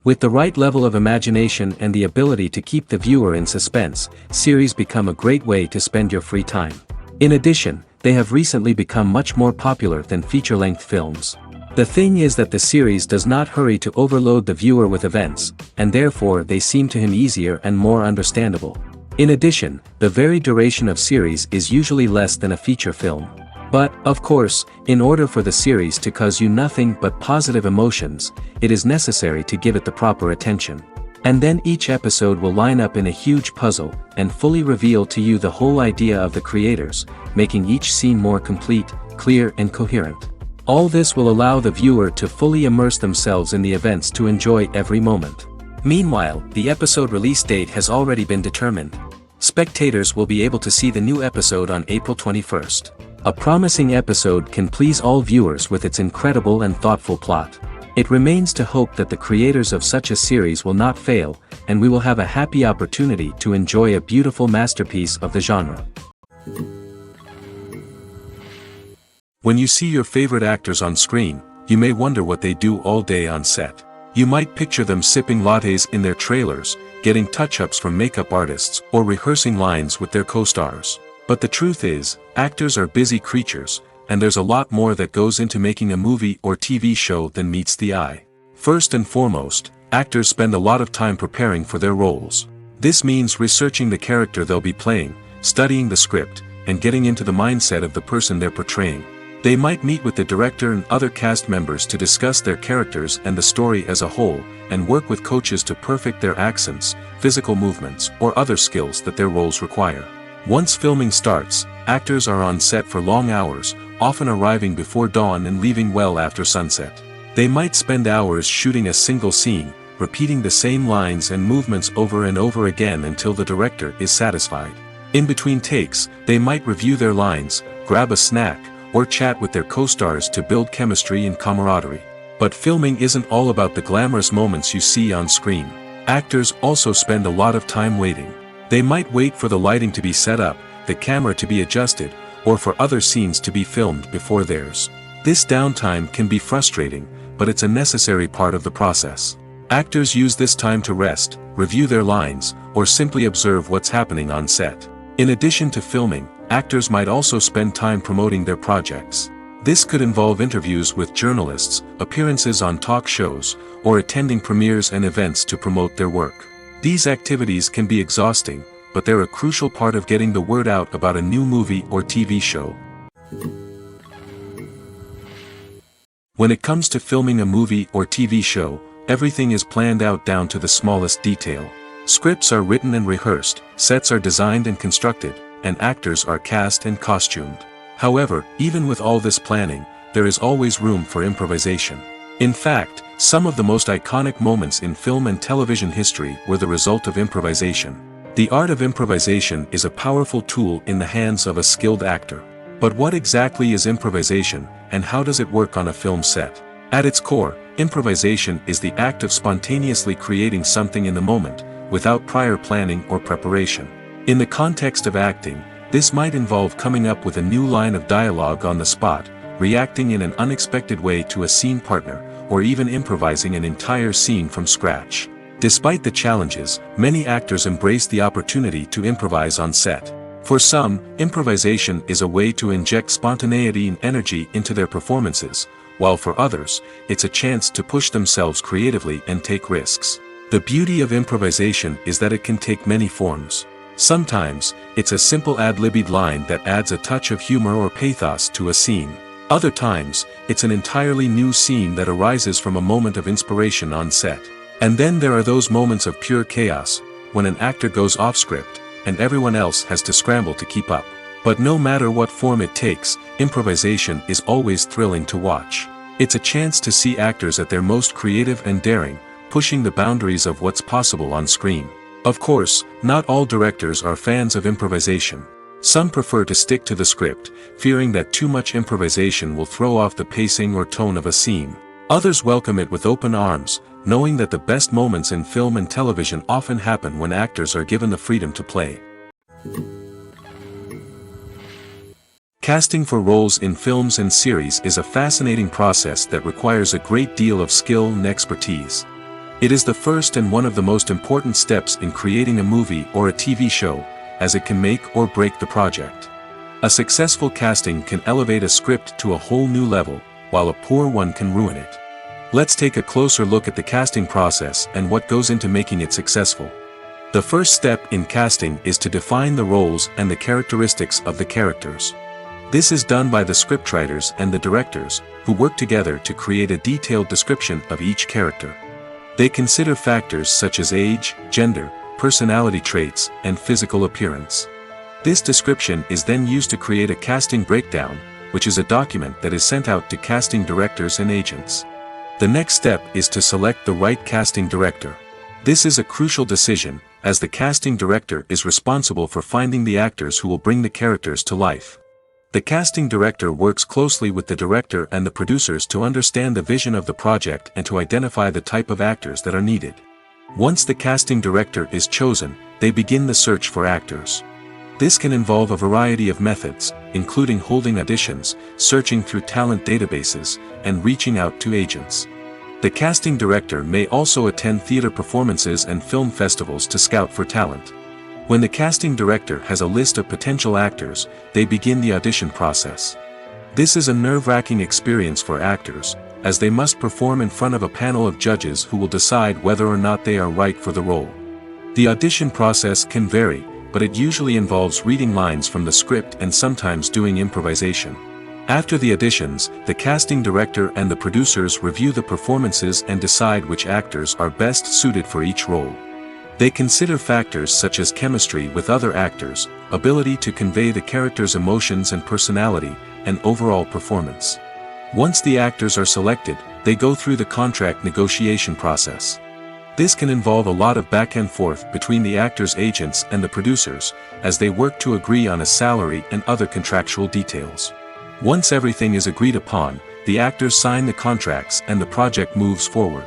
With the right level of imagination and the ability to keep the viewer in suspense, series become a great way to spend your free time. In addition, they have recently become much more popular than feature-length films. The thing is that the series does not hurry to overload the viewer with events, and therefore they seem to him easier and more understandable. In addition, the very duration of series is usually less than a feature film. But, of course, in order for the series to cause you nothing but positive emotions, it is necessary to give it the proper attention. And then each episode will line up in a huge puzzle, and fully reveal to you the whole idea of the creators, making each scene more complete, clear and coherent. All this will allow the viewer to fully immerse themselves in the events to enjoy every moment. Meanwhile, the episode release date has already been determined. Spectators will be able to see the new episode on April 21st. A promising episode can please all viewers with its incredible and thoughtful plot. It remains to hope that the creators of such a series will not fail, and we will have a happy opportunity to enjoy a beautiful masterpiece of the genre. When you see your favorite actors on screen, you may wonder what they do all day on set. You might picture them sipping lattes in their trailers, getting touch-ups from makeup artists, or rehearsing lines with their co-stars. But the truth is, actors are busy creatures, and there's a lot more that goes into making a movie or TV show than meets the eye. First and foremost, actors spend a lot of time preparing for their roles. This means researching the character they'll be playing, studying the script, and getting into the mindset of the person they're portraying. They might meet with the director and other cast members to discuss their characters and the story as a whole, and work with coaches to perfect their accents, physical movements, or other skills that their roles require. Once filming starts, actors are on set for long hours, often arriving before dawn and leaving well after sunset. They might spend hours shooting a single scene, repeating the same lines and movements over and over again until the director is satisfied. In between takes, they might review their lines, grab a snack, or chat with their co-stars to build chemistry and camaraderie. But filming isn't all about the glamorous moments you see on screen. Actors also spend a lot of time waiting. They might wait for the lighting to be set up, the camera to be adjusted, or for other scenes to be filmed before theirs. This downtime can be frustrating, but it's a necessary part of the process. Actors use this time to rest, review their lines, or simply observe what's happening on set. In addition to filming, actors might also spend time promoting their projects. This could involve interviews with journalists, appearances on talk shows, or attending premieres and events to promote their work. These activities can be exhausting, but they're a crucial part of getting the word out about a new movie or TV show. When it comes to filming a movie or TV show, everything is planned out down to the smallest detail. Scripts are written and rehearsed, sets are designed and constructed, and actors are cast and costumed. However, even with all this planning, there is always room for improvisation. In fact, some of the most iconic moments in film and television history were the result of improvisation. The art of improvisation is a powerful tool in the hands of a skilled actor. But what exactly is improvisation, and how does it work on a film set? At its core, improvisation is the act of spontaneously creating something in the moment, without prior planning or preparation. In the context of acting, this might involve coming up with a new line of dialogue on the spot, reacting in an unexpected way to a scene partner, or even improvising an entire scene from scratch. Despite the challenges, many actors embrace the opportunity to improvise on set. For some, improvisation is a way to inject spontaneity and energy into their performances, while for others, it's a chance to push themselves creatively and take risks. The beauty of improvisation is that it can take many forms. Sometimes, it's a simple ad-libbed line that adds a touch of humor or pathos to a scene. Other times, it's an entirely new scene that arises from a moment of inspiration on set. And then there are those moments of pure chaos, when an actor goes off script, and everyone else has to scramble to keep up. But no matter what form it takes, improvisation is always thrilling to watch. It's a chance to see actors at their most creative and daring, pushing the boundaries of what's possible on screen. Of course, not all directors are fans of improvisation. Some prefer to stick to the script, fearing that too much improvisation will throw off the pacing or tone of a scene. Others welcome it with open arms, knowing that the best moments in film and television often happen when actors are given the freedom to play. Casting for roles in films and series is a fascinating process that requires a great deal of skill and expertise. It is the first and one of the most important steps in creating a movie or a TV show, as it can make or break the project. A successful casting can elevate a script to a whole new level, while a poor one can ruin it. Let's take a closer look at the casting process and what goes into making it successful. The first step in casting is to define the roles and the characteristics of the characters. This is done by the scriptwriters and the directors, who work together to create a detailed description of each character. They consider factors such as age, gender, personality traits, and physical appearance. This description is then used to create a casting breakdown, which is a document that is sent out to casting directors and agents. The next step is to select the right casting director. This is a crucial decision, as the casting director is responsible for finding the actors who will bring the characters to life. The casting director works closely with the director and the producers to understand the vision of the project and to identify the type of actors that are needed. Once the casting director is chosen, they begin the search for actors. This can involve a variety of methods, including holding auditions, searching through talent databases, and reaching out to agents. The casting director may also attend theater performances and film festivals to scout for talent. When the casting director has a list of potential actors, they begin the audition process. This is a nerve-wracking experience for actors, as they must perform in front of a panel of judges who will decide whether or not they are right for the role. The audition process can vary, but it usually involves reading lines from the script and sometimes doing improvisation. After the auditions, the casting director and the producers review the performances and decide which actors are best suited for each role. They consider factors such as chemistry with other actors, ability to convey the character's emotions and personality, and overall performance. Once the actors are selected, they go through the contract negotiation process. This can involve a lot of back and forth between the actors' agents and the producers, as they work to agree on a salary and other contractual details. Once everything is agreed upon, the actors sign the contracts and the project moves forward.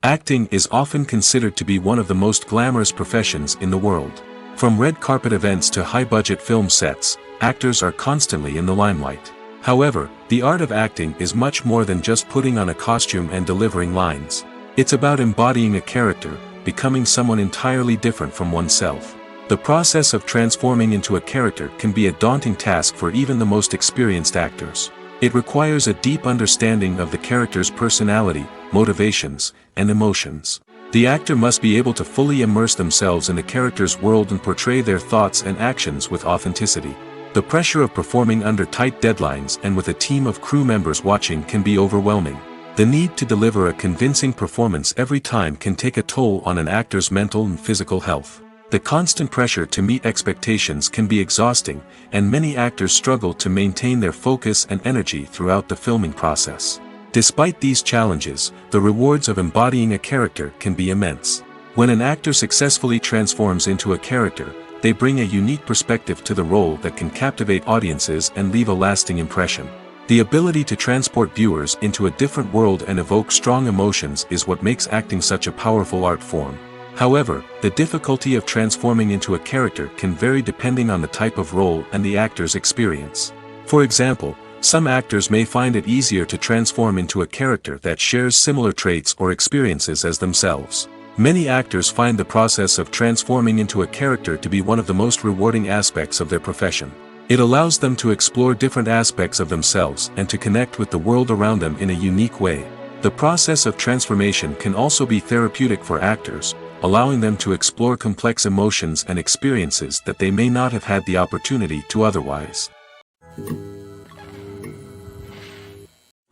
Acting is often considered to be one of the most glamorous professions in the world. From red carpet events to high-budget film sets, actors are constantly in the limelight. However, the art of acting is much more than just putting on a costume and delivering lines. It's about embodying a character, becoming someone entirely different from oneself. The process of transforming into a character can be a daunting task for even the most experienced actors. It requires a deep understanding of the character's personality, motivations, and emotions. The actor must be able to fully immerse themselves in the character's world and portray their thoughts and actions with authenticity. The pressure of performing under tight deadlines and with a team of crew members watching can be overwhelming. The need to deliver a convincing performance every time can take a toll on an actor's mental and physical health. The constant pressure to meet expectations can be exhausting, and many actors struggle to maintain their focus and energy throughout the filming process. Despite these challenges, the rewards of embodying a character can be immense. When an actor successfully transforms into a character, they bring a unique perspective to the role that can captivate audiences and leave a lasting impression. The ability to transport viewers into a different world and evoke strong emotions is what makes acting such a powerful art form. However, the difficulty of transforming into a character can vary depending on the type of role and the actor's experience. For example, some actors may find it easier to transform into a character that shares similar traits or experiences as themselves. Many actors find the process of transforming into a character to be one of the most rewarding aspects of their profession. It allows them to explore different aspects of themselves and to connect with the world around them in a unique way. The process of transformation can also be therapeutic for actors, allowing them to explore complex emotions and experiences that they may not have had the opportunity to otherwise.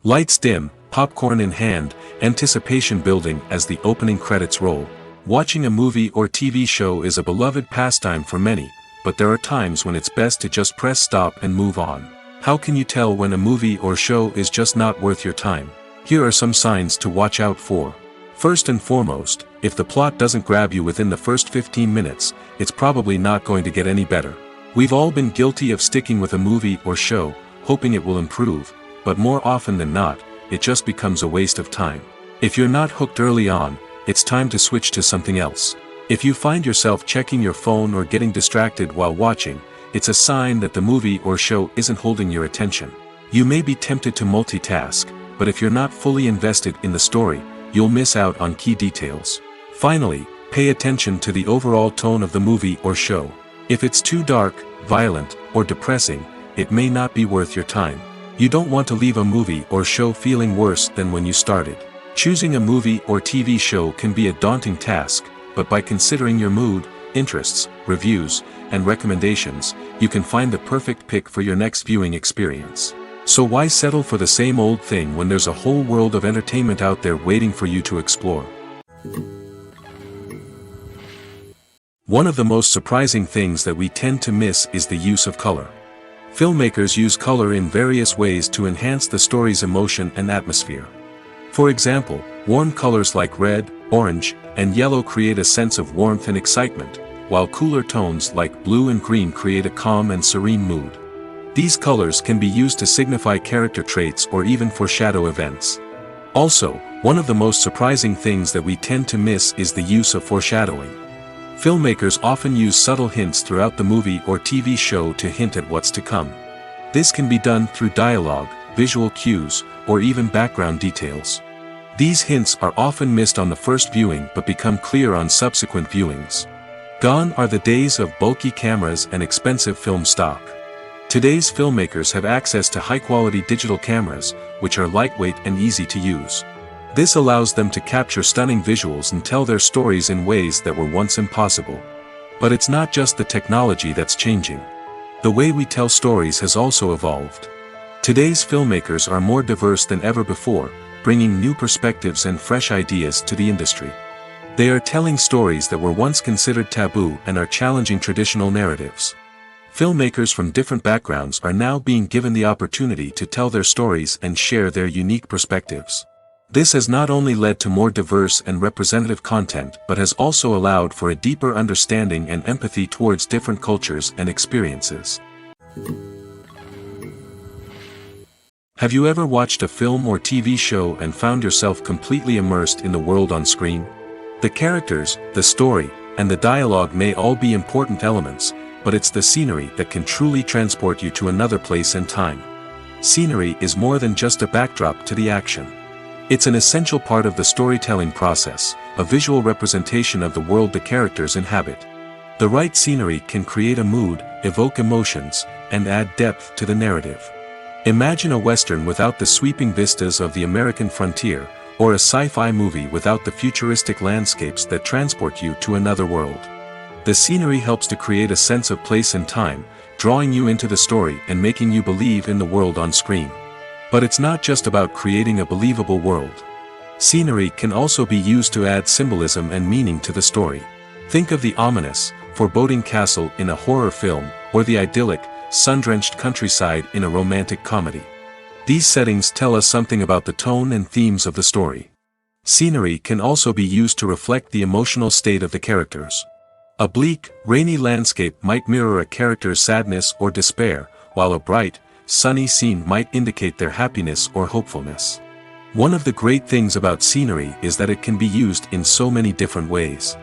Lights dim, popcorn in hand, anticipation building as the opening credits roll. Watching a movie or TV show is a beloved pastime for many, but there are times when it's best to just press stop and move on. How can you tell when a movie or show is just not worth your time? Here are some signs to watch out for. First and foremost, if the plot doesn't grab you within the first 15 minutes, it's probably not going to get any better. We've all been guilty of sticking with a movie or show, hoping it will improve, but more often than not, it just becomes a waste of time. If you're not hooked early on, it's time to switch to something else. If you find yourself checking your phone or getting distracted while watching, it's a sign that the movie or show isn't holding your attention. You may be tempted to multitask, but if you're not fully invested in the story, you'll miss out on key details. Finally, pay attention to the overall tone of the movie or show. If it's too dark, violent, or depressing, it may not be worth your time. You don't want to leave a movie or show feeling worse than when you started. Choosing a movie or TV show can be a daunting task, but by considering your mood, interests, reviews, and recommendations, you can find the perfect pick for your next viewing experience. So why settle for the same old thing when there's a whole world of entertainment out there waiting for you to explore? One of the most surprising things that we tend to miss is the use of color. Filmmakers use color in various ways to enhance the story's emotion and atmosphere. For example, warm colors like red, orange, and yellow create a sense of warmth and excitement, while cooler tones like blue and green create a calm and serene mood. These colors can be used to signify character traits or even foreshadow events. Also, one of the most surprising things that we tend to miss is the use of foreshadowing. Filmmakers often use subtle hints throughout the movie or TV show to hint at what's to come. This can be done through dialogue, visual cues, or even background details. These hints are often missed on the first viewing but become clear on subsequent viewings. Gone are the days of bulky cameras and expensive film stock. Today's filmmakers have access to high-quality digital cameras, which are lightweight and easy to use. This allows them to capture stunning visuals and tell their stories in ways that were once impossible. But it's not just the technology that's changing. The way we tell stories has also evolved. Today's filmmakers are more diverse than ever before, bringing new perspectives and fresh ideas to the industry. They are telling stories that were once considered taboo and are challenging traditional narratives. Filmmakers from different backgrounds are now being given the opportunity to tell their stories and share their unique perspectives. This has not only led to more diverse and representative content but has also allowed for a deeper understanding and empathy towards different cultures and experiences. Have you ever watched a film or TV show and found yourself completely immersed in the world on screen? The characters, the story, and the dialogue may all be important elements, but it's the scenery that can truly transport you to another place and time. Scenery is more than just a backdrop to the action. It's an essential part of the storytelling process, a visual representation of the world the characters inhabit. The right scenery can create a mood, evoke emotions, and add depth to the narrative. Imagine a Western without the sweeping vistas of the American frontier, or a sci-fi movie without the futuristic landscapes that transport you to another world. The scenery helps to create a sense of place and time, drawing you into the story and making you believe in the world on screen. But it's not just about creating a believable world. Scenery can also be used to add symbolism and meaning to the story. Think of the ominous, foreboding castle in a horror film, or the idyllic, sun-drenched countryside in a romantic comedy. These settings tell us something about the tone and themes of the story. Scenery can also be used to reflect the emotional state of the characters. A bleak, rainy landscape might mirror a character's sadness or despair, while a bright, sunny scene might indicate their happiness or hopefulness. One of the great things about scenery is that it can be used in so many different ways.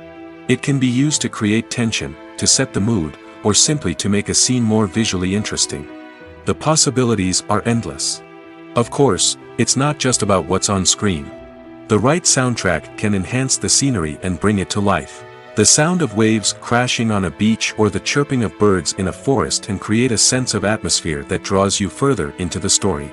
It can be used to create tension, to set the mood, or simply to make a scene more visually interesting. The possibilities are endless. Of course, it's not just about what's on screen. The right soundtrack can enhance the scenery and bring it to life. The sound of waves crashing on a beach or the chirping of birds in a forest can create a sense of atmosphere that draws you further into the story.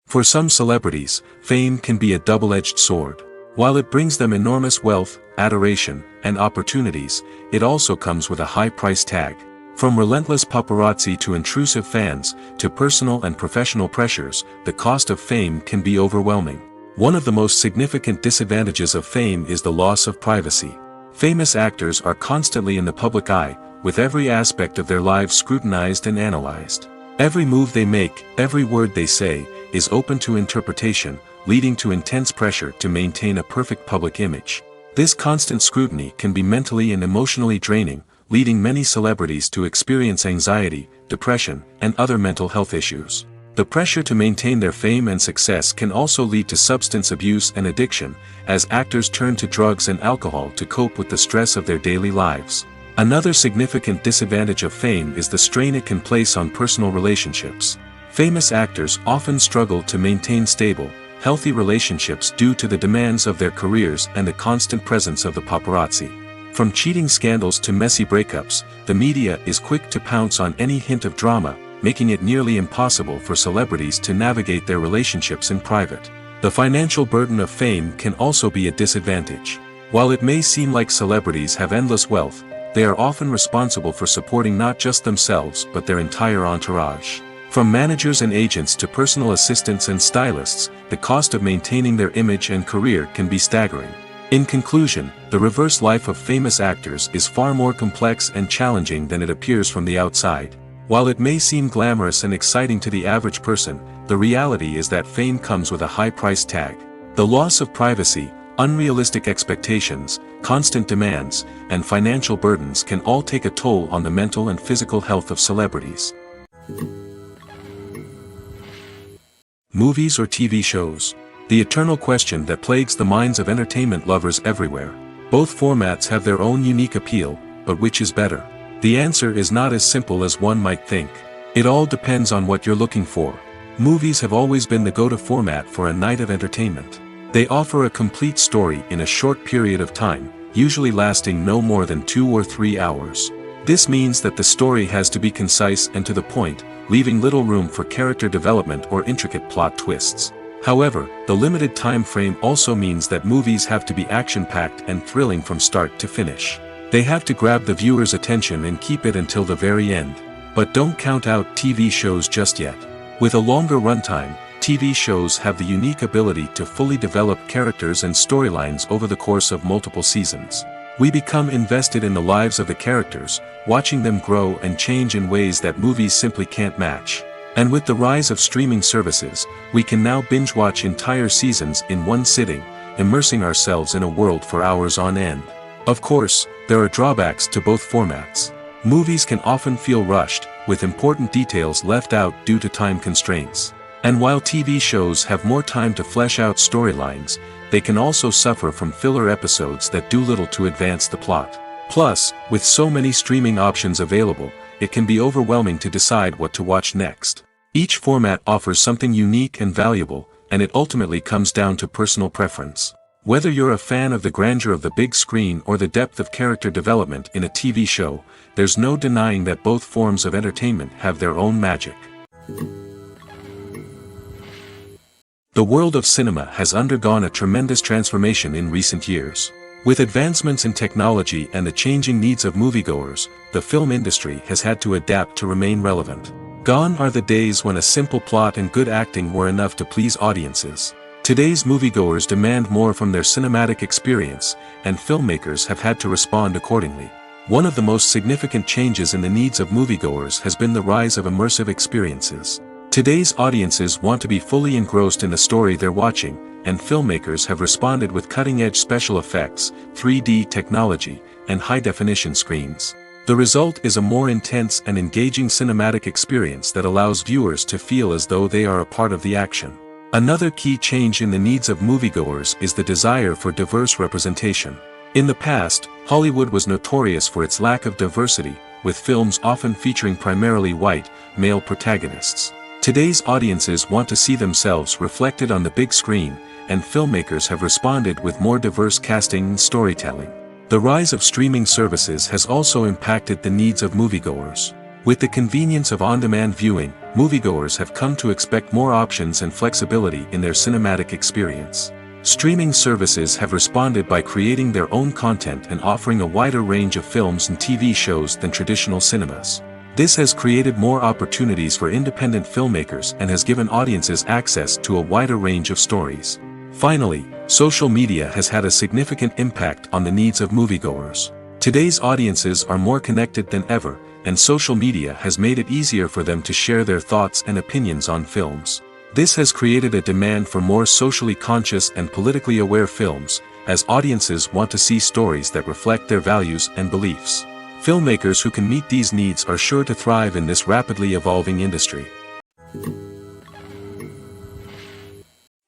For some celebrities, fame can be a double-edged sword. While it brings them enormous wealth, adoration, and opportunities, it also comes with a high price tag. From relentless paparazzi to intrusive fans, to personal and professional pressures, the cost of fame can be overwhelming. One of the most significant disadvantages of fame is the loss of privacy. Famous actors are constantly in the public eye, with every aspect of their lives scrutinized and analyzed. Every move they make, every word they say, is open to interpretation, leading to intense pressure to maintain a perfect public image. This constant scrutiny can be mentally and emotionally draining, leading many celebrities to experience anxiety, depression, and other mental health issues. The pressure to maintain their fame and success can also lead to substance abuse and addiction, as actors turn to drugs and alcohol to cope with the stress of their daily lives. Another significant disadvantage of fame is the strain it can place on personal relationships. Famous actors often struggle to maintain stable, healthy relationships due to the demands of their careers and the constant presence of the paparazzi. From cheating scandals to messy breakups, the media is quick to pounce on any hint of drama, making it nearly impossible for celebrities to navigate their relationships in private. The financial burden of fame can also be a disadvantage. While it may seem like celebrities have endless wealth, they are often responsible for supporting not just themselves but their entire entourage. From managers and agents to personal assistants and stylists, the cost of maintaining their image and career can be staggering. In conclusion, the reverse life of famous actors is far more complex and challenging than it appears from the outside. While it may seem glamorous and exciting to the average person, the reality is that fame comes with a high price tag. The loss of privacy, unrealistic expectations, constant demands, and financial burdens can all take a toll on the mental and physical health of celebrities. Movies or TV shows? The eternal question that plagues the minds of entertainment lovers everywhere. Both formats have their own unique appeal, but which is better? The answer is not as simple as one might think. It all depends on what you're looking for. Movies have always been the go-to format for a night of entertainment. They offer a complete story in a short period of time, usually lasting no more than 2 or 3 hours. This means that the story has to be concise and to the point, leaving little room for character development or intricate plot twists. However, the limited time frame also means that movies have to be action-packed and thrilling from start to finish. They have to grab the viewer's attention and keep it until the very end. But don't count out TV shows just yet. With a longer runtime, TV shows have the unique ability to fully develop characters and storylines over the course of multiple seasons. We become invested in the lives of the characters, watching them grow and change in ways that movies simply can't match. And with the rise of streaming services, we can now binge-watch entire seasons in one sitting, immersing ourselves in a world for hours on end. Of course, there are drawbacks to both formats. Movies can often feel rushed, with important details left out due to time constraints. And while TV shows have more time to flesh out storylines, they can also suffer from filler episodes that do little to advance the plot. Plus, with so many streaming options available, it can be overwhelming to decide what to watch next. Each format offers something unique and valuable, and it ultimately comes down to personal preference. Whether you're a fan of the grandeur of the big screen or the depth of character development in a TV show, there's no denying that both forms of entertainment have their own magic. The world of cinema has undergone a tremendous transformation in recent years. With advancements in technology and the changing needs of moviegoers, the film industry has had to adapt to remain relevant. Gone are the days when a simple plot and good acting were enough to please audiences. Today's moviegoers demand more from their cinematic experience, and filmmakers have had to respond accordingly. One of the most significant changes in the needs of moviegoers has been the rise of immersive experiences. Today's audiences want to be fully engrossed in the story they're watching, and filmmakers have responded with cutting-edge special effects, 3D technology, and high-definition screens. The result is a more intense and engaging cinematic experience that allows viewers to feel as though they are a part of the action. Another key change in the needs of moviegoers is the desire for diverse representation. In the past, Hollywood was notorious for its lack of diversity, with films often featuring primarily white, male protagonists. Today's audiences want to see themselves reflected on the big screen, and filmmakers have responded with more diverse casting and storytelling. The rise of streaming services has also impacted the needs of moviegoers. With the convenience of on-demand viewing, moviegoers have come to expect more options and flexibility in their cinematic experience. Streaming services have responded by creating their own content and offering a wider range of films and TV shows than traditional cinemas. This has created more opportunities for independent filmmakers and has given audiences access to a wider range of stories. Finally, social media has had a significant impact on the needs of moviegoers. Today's audiences are more connected than ever, and social media has made it easier for them to share their thoughts and opinions on films. This has created a demand for more socially conscious and politically aware films, as audiences want to see stories that reflect their values and beliefs. Filmmakers who can meet these needs are sure to thrive in this rapidly evolving industry.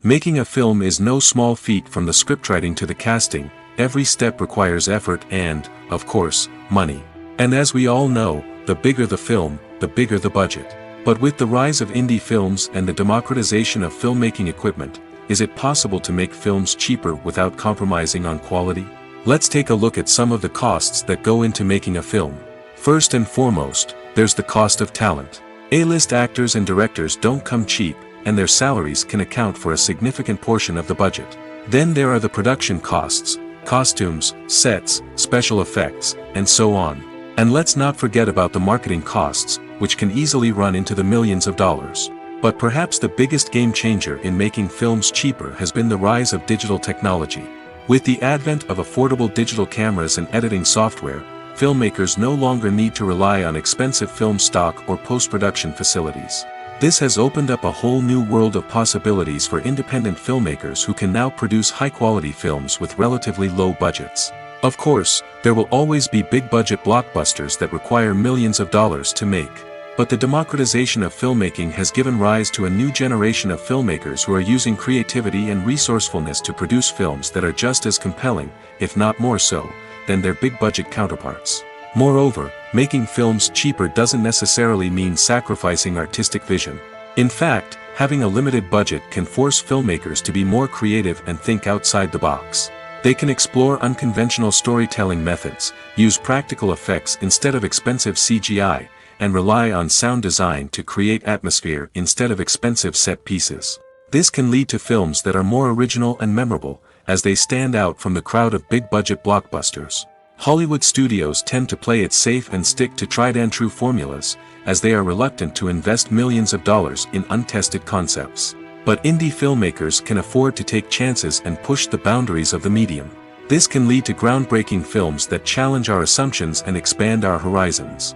Making a film is no small feat. From the scriptwriting to the casting, every step requires effort and, of course, money. And as we all know, the bigger the film, the bigger the budget. But with the rise of indie films and the democratization of filmmaking equipment, is it possible to make films cheaper without compromising on quality? Let's take a look at some of the costs that go into making a film. First and foremost, there's the cost of talent. A-list actors and directors don't come cheap, and their salaries can account for a significant portion of the budget. Then there are the production costs, costumes, sets, special effects, and so on. And let's not forget about the marketing costs, which can easily run into the millions of dollars. But perhaps the biggest game changer in making films cheaper has been the rise of digital technology. With the advent of affordable digital cameras and editing software, filmmakers no longer need to rely on expensive film stock or post-production facilities. This has opened up a whole new world of possibilities for independent filmmakers who can now produce high-quality films with relatively low budgets. Of course, there will always be big-budget blockbusters that require millions of dollars to make. But the democratization of filmmaking has given rise to a new generation of filmmakers who are using creativity and resourcefulness to produce films that are just as compelling, if not more so, than their big-budget counterparts. Moreover, making films cheaper doesn't necessarily mean sacrificing artistic vision. In fact, having a limited budget can force filmmakers to be more creative and think outside the box. They can explore unconventional storytelling methods, use practical effects instead of expensive CGI, and rely on sound design to create atmosphere instead of expensive set pieces. This can lead to films that are more original and memorable, as they stand out from the crowd of big-budget blockbusters. Hollywood studios tend to play it safe and stick to tried-and-true formulas, as they are reluctant to invest millions of dollars in untested concepts. But indie filmmakers can afford to take chances and push the boundaries of the medium. This can lead to groundbreaking films that challenge our assumptions and expand our horizons.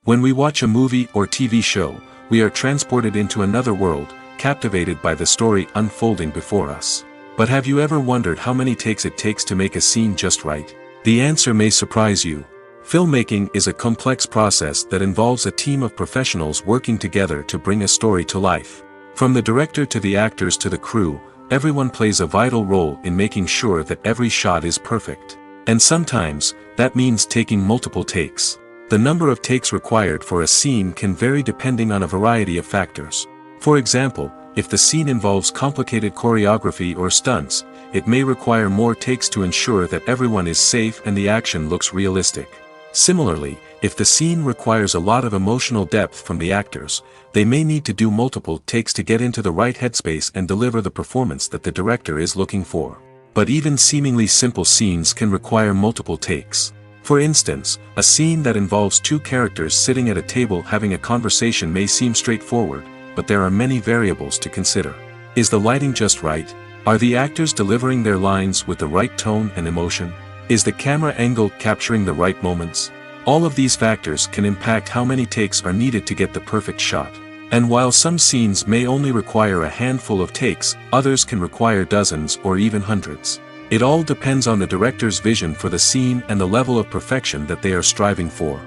When we watch a movie or TV show, we are transported into another world, captivated by the story unfolding before us. But have you ever wondered how many takes it takes to make a scene just right? The answer may surprise you. Filmmaking is a complex process that involves a team of professionals working together to bring a story to life. From the director to the actors to the crew, everyone plays a vital role in making sure that every shot is perfect. And sometimes, that means taking multiple takes. The number of takes required for a scene can vary depending on a variety of factors. For example, if the scene involves complicated choreography or stunts, it may require more takes to ensure that everyone is safe and the action looks realistic. Similarly, if the scene requires a lot of emotional depth from the actors, they may need to do multiple takes to get into the right headspace and deliver the performance that the director is looking for. But even seemingly simple scenes can require multiple takes. For instance, a scene that involves two characters sitting at a table having a conversation may seem straightforward, but there are many variables to consider. Is the lighting just right? Are the actors delivering their lines with the right tone and emotion? Is the camera angle capturing the right moments? All of these factors can impact how many takes are needed to get the perfect shot. And while some scenes may only require a handful of takes, others can require dozens or even hundreds. It all depends on the director's vision for the scene and the level of perfection that they are striving for.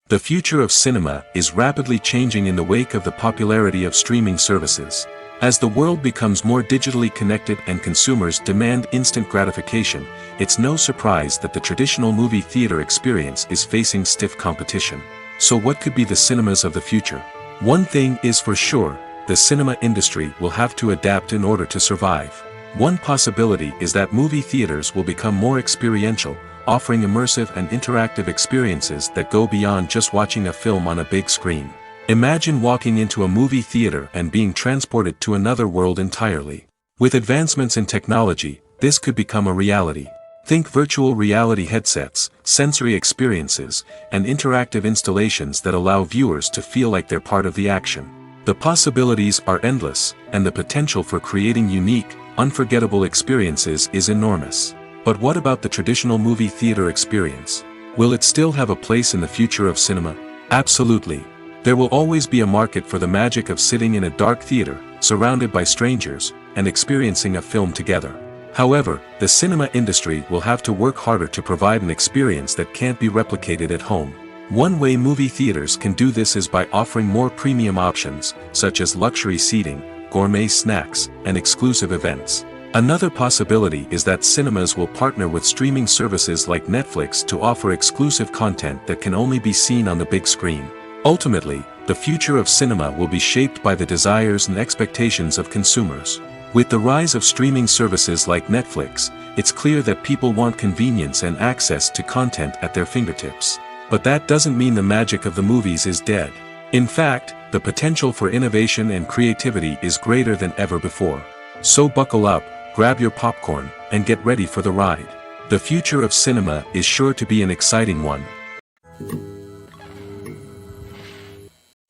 The future of cinema is rapidly changing in the wake of the popularity of streaming services. As the world becomes more digitally connected and consumers demand instant gratification, it's no surprise that the traditional movie theater experience is facing stiff competition. So what could be the cinemas of the future? One thing is for sure, the cinema industry will have to adapt in order to survive. One possibility is that movie theaters will become more experiential, offering immersive and interactive experiences that go beyond just watching a film on a big screen. Imagine walking into a movie theater and being transported to another world entirely. With advancements in technology, this could become a reality. Think virtual reality headsets, sensory experiences, and interactive installations that allow viewers to feel like they're part of the action. The possibilities are endless, and the potential for creating unique, unforgettable experiences is enormous. But what about the traditional movie theater experience? Will it still have a place in the future of cinema? Absolutely. There will always be a market for the magic of sitting in a dark theater, surrounded by strangers, and experiencing a film together. However, the cinema industry will have to work harder to provide an experience that can't be replicated at home. One way movie theaters can do this is by offering more premium options, such as luxury seating, gourmet snacks, and exclusive events. Another possibility is that cinemas will partner with streaming services like Netflix to offer exclusive content that can only be seen on the big screen. Ultimately, the future of cinema will be shaped by the desires and expectations of consumers. With the rise of streaming services like Netflix, it's clear that people want convenience and access to content at their fingertips. But that doesn't mean the magic of the movies is dead. In fact, the potential for innovation and creativity is greater than ever before. So buckle up, grab your popcorn, and get ready for the ride. The future of cinema is sure to be an exciting one.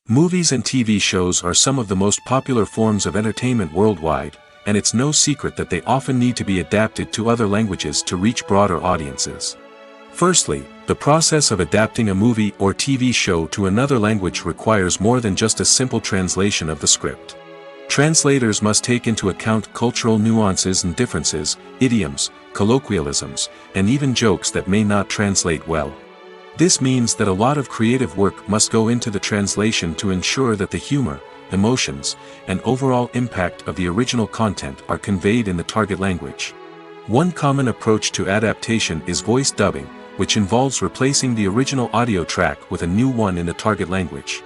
Movies and TV shows are some of the most popular forms of entertainment worldwide, and it's no secret that they often need to be adapted to other languages to reach broader audiences. Firstly, the process of adapting a movie or TV show to another language requires more than just a simple translation of the script. Translators must take into account cultural nuances and differences, idioms, colloquialisms, and even jokes that may not translate well. This means that a lot of creative work must go into the translation to ensure that the humor, emotions, and overall impact of the original content are conveyed in the target language. One common approach to adaptation is voice dubbing, which involves replacing the original audio track with a new one in the target language.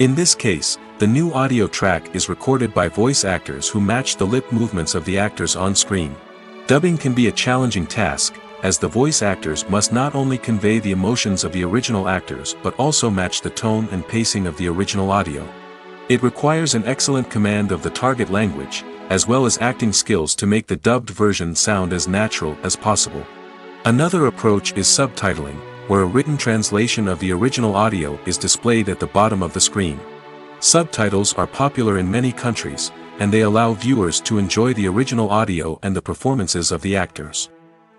In this case, the new audio track is recorded by voice actors who match the lip movements of the actors on screen. Dubbing can be a challenging task, as the voice actors must not only convey the emotions of the original actors but also match the tone and pacing of the original audio. It requires an excellent command of the target language, as well as acting skills to make the dubbed version sound as natural as possible. Another approach is subtitling, where a written translation of the original audio is displayed at the bottom of the screen. Subtitles are popular in many countries, and they allow viewers to enjoy the original audio and the performances of the actors.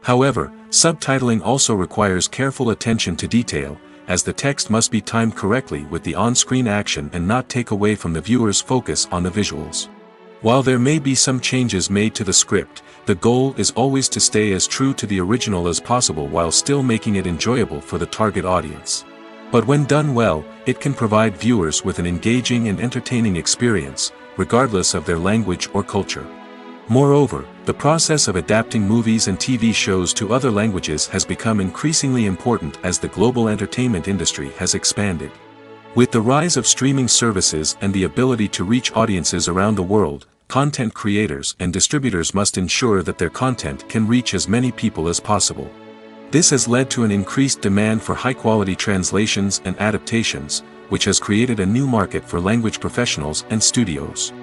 However, subtitling also requires careful attention to detail, as the text must be timed correctly with the on-screen action and not take away from the viewer's focus on the visuals. While there may be some changes made to the script, the goal is always to stay as true to the original as possible while still making it enjoyable for the target audience. But when done well, it can provide viewers with an engaging and entertaining experience, regardless of their language or culture. Moreover, the process of adapting movies and TV shows to other languages has become increasingly important as the global entertainment industry has expanded. With the rise of streaming services and the ability to reach audiences around the world, content creators and distributors must ensure that their content can reach as many people as possible. This has led to an increased demand for high-quality translations and adaptations, which has created a new market for language professionals and studios.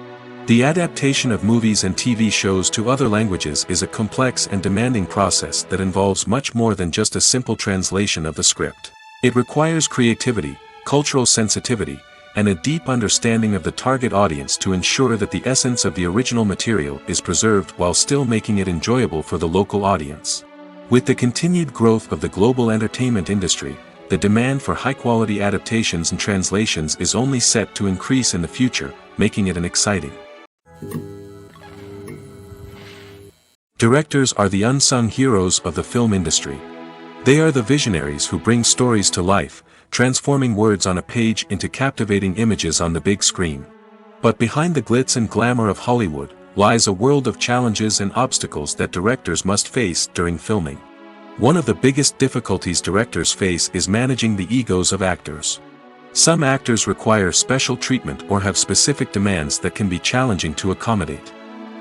The adaptation of movies and TV shows to other languages is a complex and demanding process that involves much more than just a simple translation of the script. It requires creativity, cultural sensitivity, and a deep understanding of the target audience to ensure that the essence of the original material is preserved while still making it enjoyable for the local audience. With the continued growth of the global entertainment industry, the demand for high-quality adaptations and translations is only set to increase in the future, making it exciting. Directors are the unsung heroes of the film industry. They are the visionaries who bring stories to life, transforming words on a page into captivating images on the big screen. But behind the glitz and glamour of Hollywood, lies a world of challenges and obstacles that directors must face during filming. One of the biggest difficulties directors face is managing the egos of actors. Some actors require special treatment or have specific demands that can be challenging to accommodate.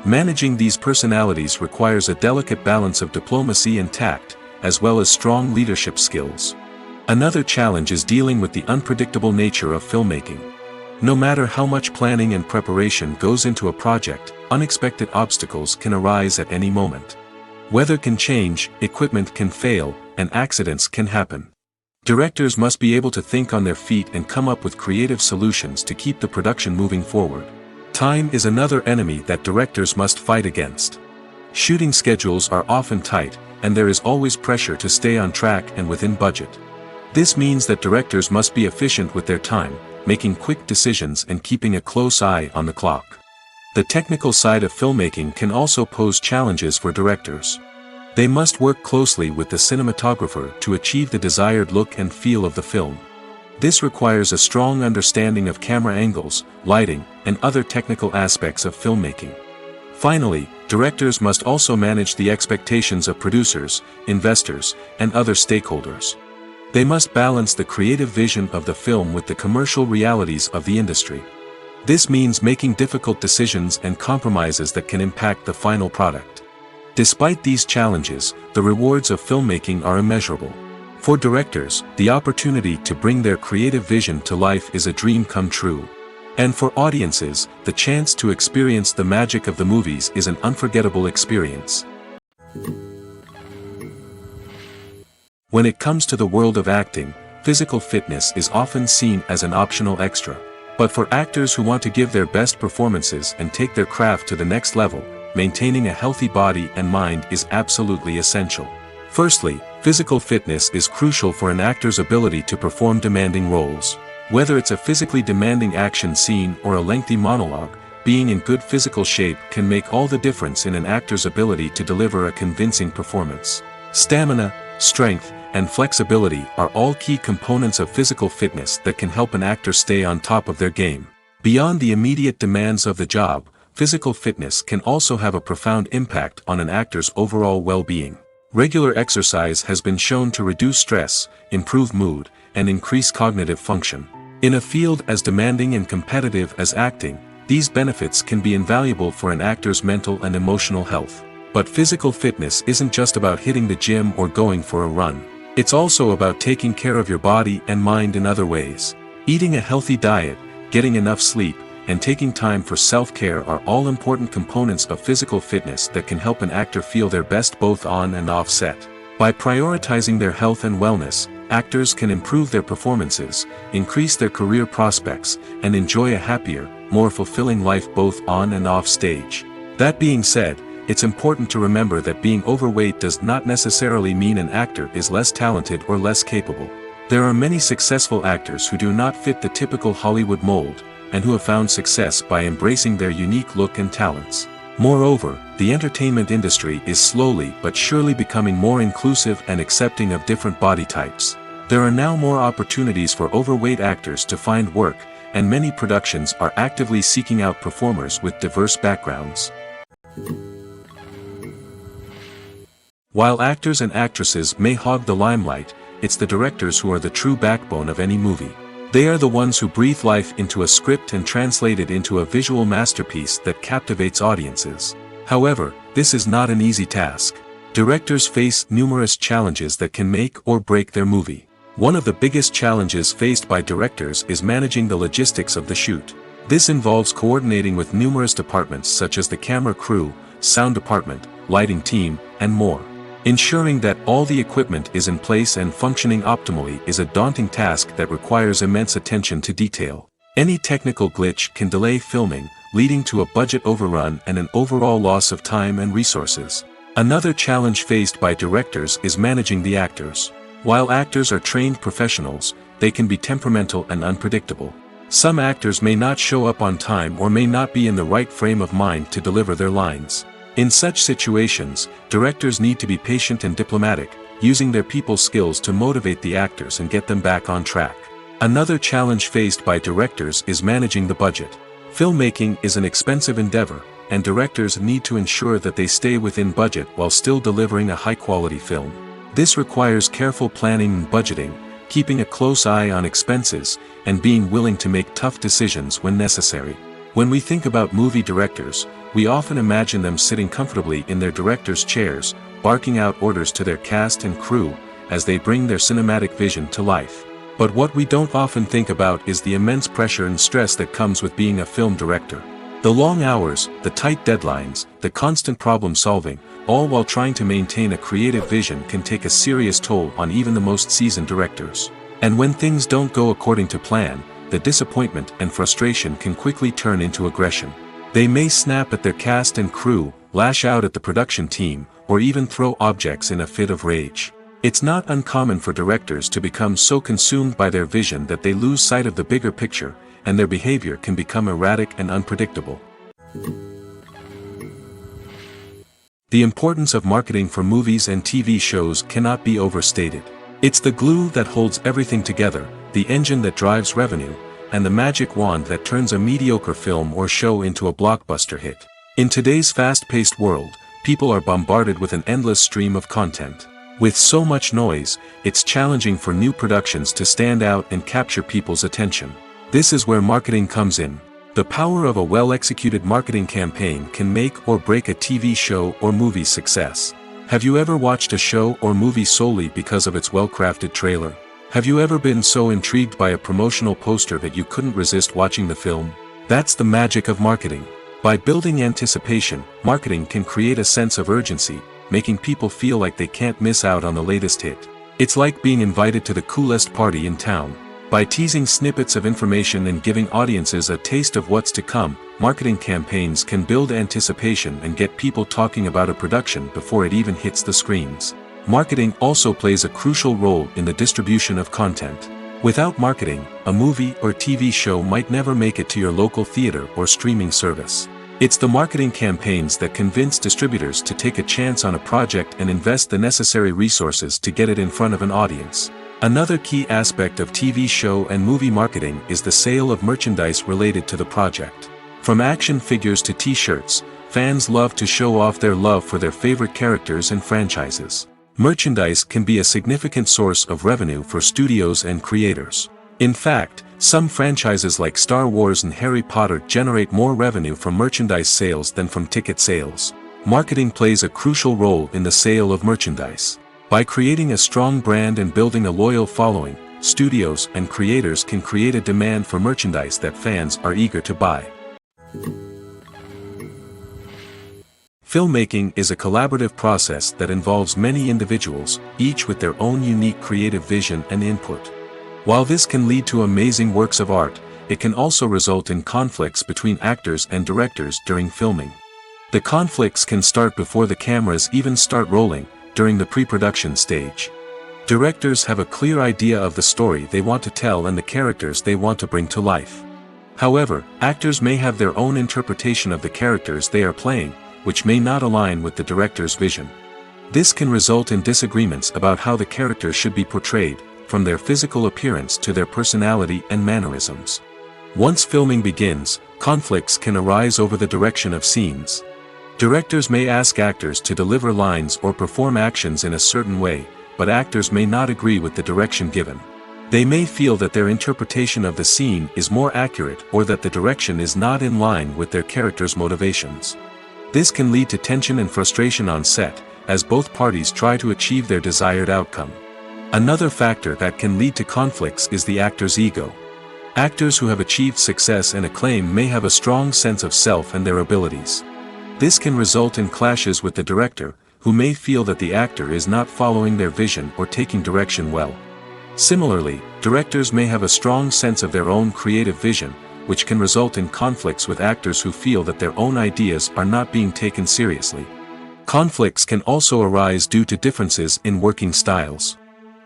Managing these personalities requires a delicate balance of diplomacy and tact, as well as strong leadership skills. Another challenge is dealing with the unpredictable nature of filmmaking. No matter how much planning and preparation goes into a project, unexpected obstacles can arise at any moment. Weather can change, equipment can fail, and accidents can happen. Directors must be able to think on their feet and come up with creative solutions to keep the production moving forward. Time is another enemy that directors must fight against. Shooting schedules are often tight, and there is always pressure to stay on track and within budget. This means that directors must be efficient with their time, making quick decisions and keeping a close eye on the clock. The technical side of filmmaking can also pose challenges for directors. They must work closely with the cinematographer to achieve the desired look and feel of the film. This requires a strong understanding of camera angles, lighting, and other technical aspects of filmmaking. Finally, directors must also manage the expectations of producers, investors, and other stakeholders. They must balance the creative vision of the film with the commercial realities of the industry. This means making difficult decisions and compromises that can impact the final product. Despite these challenges, the rewards of filmmaking are immeasurable. For directors, the opportunity to bring their creative vision to life is a dream come true. And for audiences, the chance to experience the magic of the movies is an unforgettable experience. When it comes to the world of acting, physical fitness is often seen as an optional extra. But for actors who want to give their best performances and take their craft to the next level, maintaining a healthy body and mind is absolutely essential. Firstly, physical fitness is crucial for an actor's ability to perform demanding roles. Whether it's a physically demanding action scene or a lengthy monologue, being in good physical shape can make all the difference in an actor's ability to deliver a convincing performance. Stamina, strength, and flexibility are all key components of physical fitness that can help an actor stay on top of their game. Beyond the immediate demands of the job, physical fitness can also have a profound impact on an actor's overall well-being. Regular exercise has been shown to reduce stress, improve mood, and increase cognitive function. In a field as demanding and competitive as acting, these benefits can be invaluable for an actor's mental and emotional health. But physical fitness isn't just about hitting the gym or going for a run. It's also about taking care of your body and mind in other ways. Eating a healthy diet, getting enough sleep, and taking time for self-care are all important components of physical fitness that can help an actor feel their best both on and off set. By prioritizing their health and wellness, actors can improve their performances, increase their career prospects, and enjoy a happier, more fulfilling life both on and off stage. That being said, it's important to remember that being overweight does not necessarily mean an actor is less talented or less capable. There are many successful actors who do not fit the typical Hollywood mold, and who have found success by embracing their unique look and talents. Moreover, the entertainment industry is slowly but surely becoming more inclusive and accepting of different body types. There are now more opportunities for overweight actors to find work, and many productions are actively seeking out performers with diverse backgrounds. While actors and actresses may hog the limelight, it's the directors who are the true backbone of any movie. They are the ones who breathe life into a script and translate it into a visual masterpiece that captivates audiences. However, this is not an easy task. Directors face numerous challenges that can make or break their movie. One of the biggest challenges faced by directors is managing the logistics of the shoot. This involves coordinating with numerous departments such as the camera crew, sound department, lighting team, and more. Ensuring that all the equipment is in place and functioning optimally is a daunting task that requires immense attention to detail. Any technical glitch can delay filming, leading to a budget overrun and an overall loss of time and resources. Another challenge faced by directors is managing the actors. While actors are trained professionals, they can be temperamental and unpredictable. Some actors may not show up on time or may not be in the right frame of mind to deliver their lines. In such situations, directors need to be patient and diplomatic, using their people skills to motivate the actors and get them back on track. Another challenge faced by directors is managing the budget. Filmmaking is an expensive endeavor, and directors need to ensure that they stay within budget while still delivering a high-quality film. This requires careful planning and budgeting, keeping a close eye on expenses, and being willing to make tough decisions when necessary. When we think about movie directors, we often imagine them sitting comfortably in their director's chairs, barking out orders to their cast and crew, as they bring their cinematic vision to life. But what we don't often think about is the immense pressure and stress that comes with being a film director. The long hours, the tight deadlines, the constant problem solving, all while trying to maintain a creative vision can take a serious toll on even the most seasoned directors. And when things don't go according to plan, the disappointment and frustration can quickly turn into aggression. They may snap at their cast and crew, lash out at the production team, or even throw objects in a fit of rage. It's not uncommon for directors to become so consumed by their vision that they lose sight of the bigger picture, and their behavior can become erratic and unpredictable. The importance of marketing for movies and TV shows cannot be overstated. It's the glue that holds everything together, the engine that drives revenue, and the magic wand that turns a mediocre film or show into a blockbuster hit. In today's fast-paced world, people are bombarded with an endless stream of content. With so much noise, it's challenging for new productions to stand out and capture people's attention. This is where marketing comes in. The power of a well-executed marketing campaign can make or break a TV show or movie's success. Have you ever watched a show or movie solely because of its well-crafted trailer? Have you ever been so intrigued by a promotional poster that you couldn't resist watching the film? That's the magic of marketing. By building anticipation, marketing can create a sense of urgency, making people feel like they can't miss out on the latest hit. It's like being invited to the coolest party in town. By teasing snippets of information and giving audiences a taste of what's to come, marketing campaigns can build anticipation and get people talking about a production before it even hits the screens. Marketing also plays a crucial role in the distribution of content. Without marketing, a movie or TV show might never make it to your local theater or streaming service. It's the marketing campaigns that convince distributors to take a chance on a project and invest the necessary resources to get it in front of an audience. Another key aspect of TV show and movie marketing is the sale of merchandise related to the project. From action figures to t-shirts, fans love to show off their love for their favorite characters and franchises. Merchandise can be a significant source of revenue for studios and creators. In fact, some franchises like Star Wars and Harry Potter generate more revenue from merchandise sales than from ticket sales. Marketing plays a crucial role in the sale of merchandise. By creating a strong brand and building a loyal following, studios and creators can create a demand for merchandise that fans are eager to buy. Filmmaking is a collaborative process that involves many individuals, each with their own unique creative vision and input. While this can lead to amazing works of art, it can also result in conflicts between actors and directors during filming. The conflicts can start before the cameras even start rolling, during the pre-production stage. Directors have a clear idea of the story they want to tell and the characters they want to bring to life. However, actors may have their own interpretation of the characters they are playing, which may not align with the director's vision. This can result in disagreements about how the characters should be portrayed, from their physical appearance to their personality and mannerisms. Once filming begins, conflicts can arise over the direction of scenes. Directors may ask actors to deliver lines or perform actions in a certain way, but actors may not agree with the direction given. They may feel that their interpretation of the scene is more accurate or that the direction is not in line with their character's motivations. This can lead to tension and frustration on set, as both parties try to achieve their desired outcome. Another factor that can lead to conflicts is the actor's ego. Actors who have achieved success and acclaim may have a strong sense of self and their abilities. This can result in clashes with the director, who may feel that the actor is not following their vision or taking direction well. Similarly, directors may have a strong sense of their own creative vision, which can result in conflicts with actors who feel that their own ideas are not being taken seriously. Conflicts can also arise due to differences in working styles.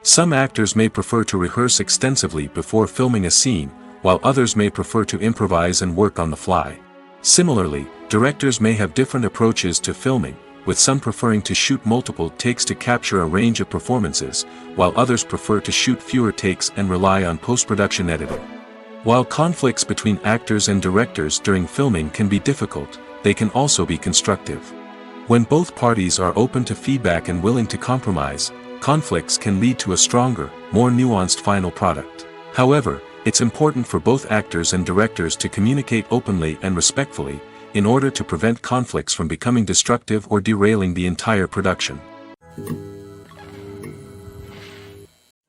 Some actors may prefer to rehearse extensively before filming a scene, while others may prefer to improvise and work on the fly. Similarly, directors may have different approaches to filming, with some preferring to shoot multiple takes to capture a range of performances, while others prefer to shoot fewer takes and rely on post-production editing. While conflicts between actors and directors during filming can be difficult, they can also be constructive. When both parties are open to feedback and willing to compromise, conflicts can lead to a stronger, more nuanced final product. However, it's important for both actors and directors to communicate openly and respectfully, in order to prevent conflicts from becoming destructive or derailing the entire production.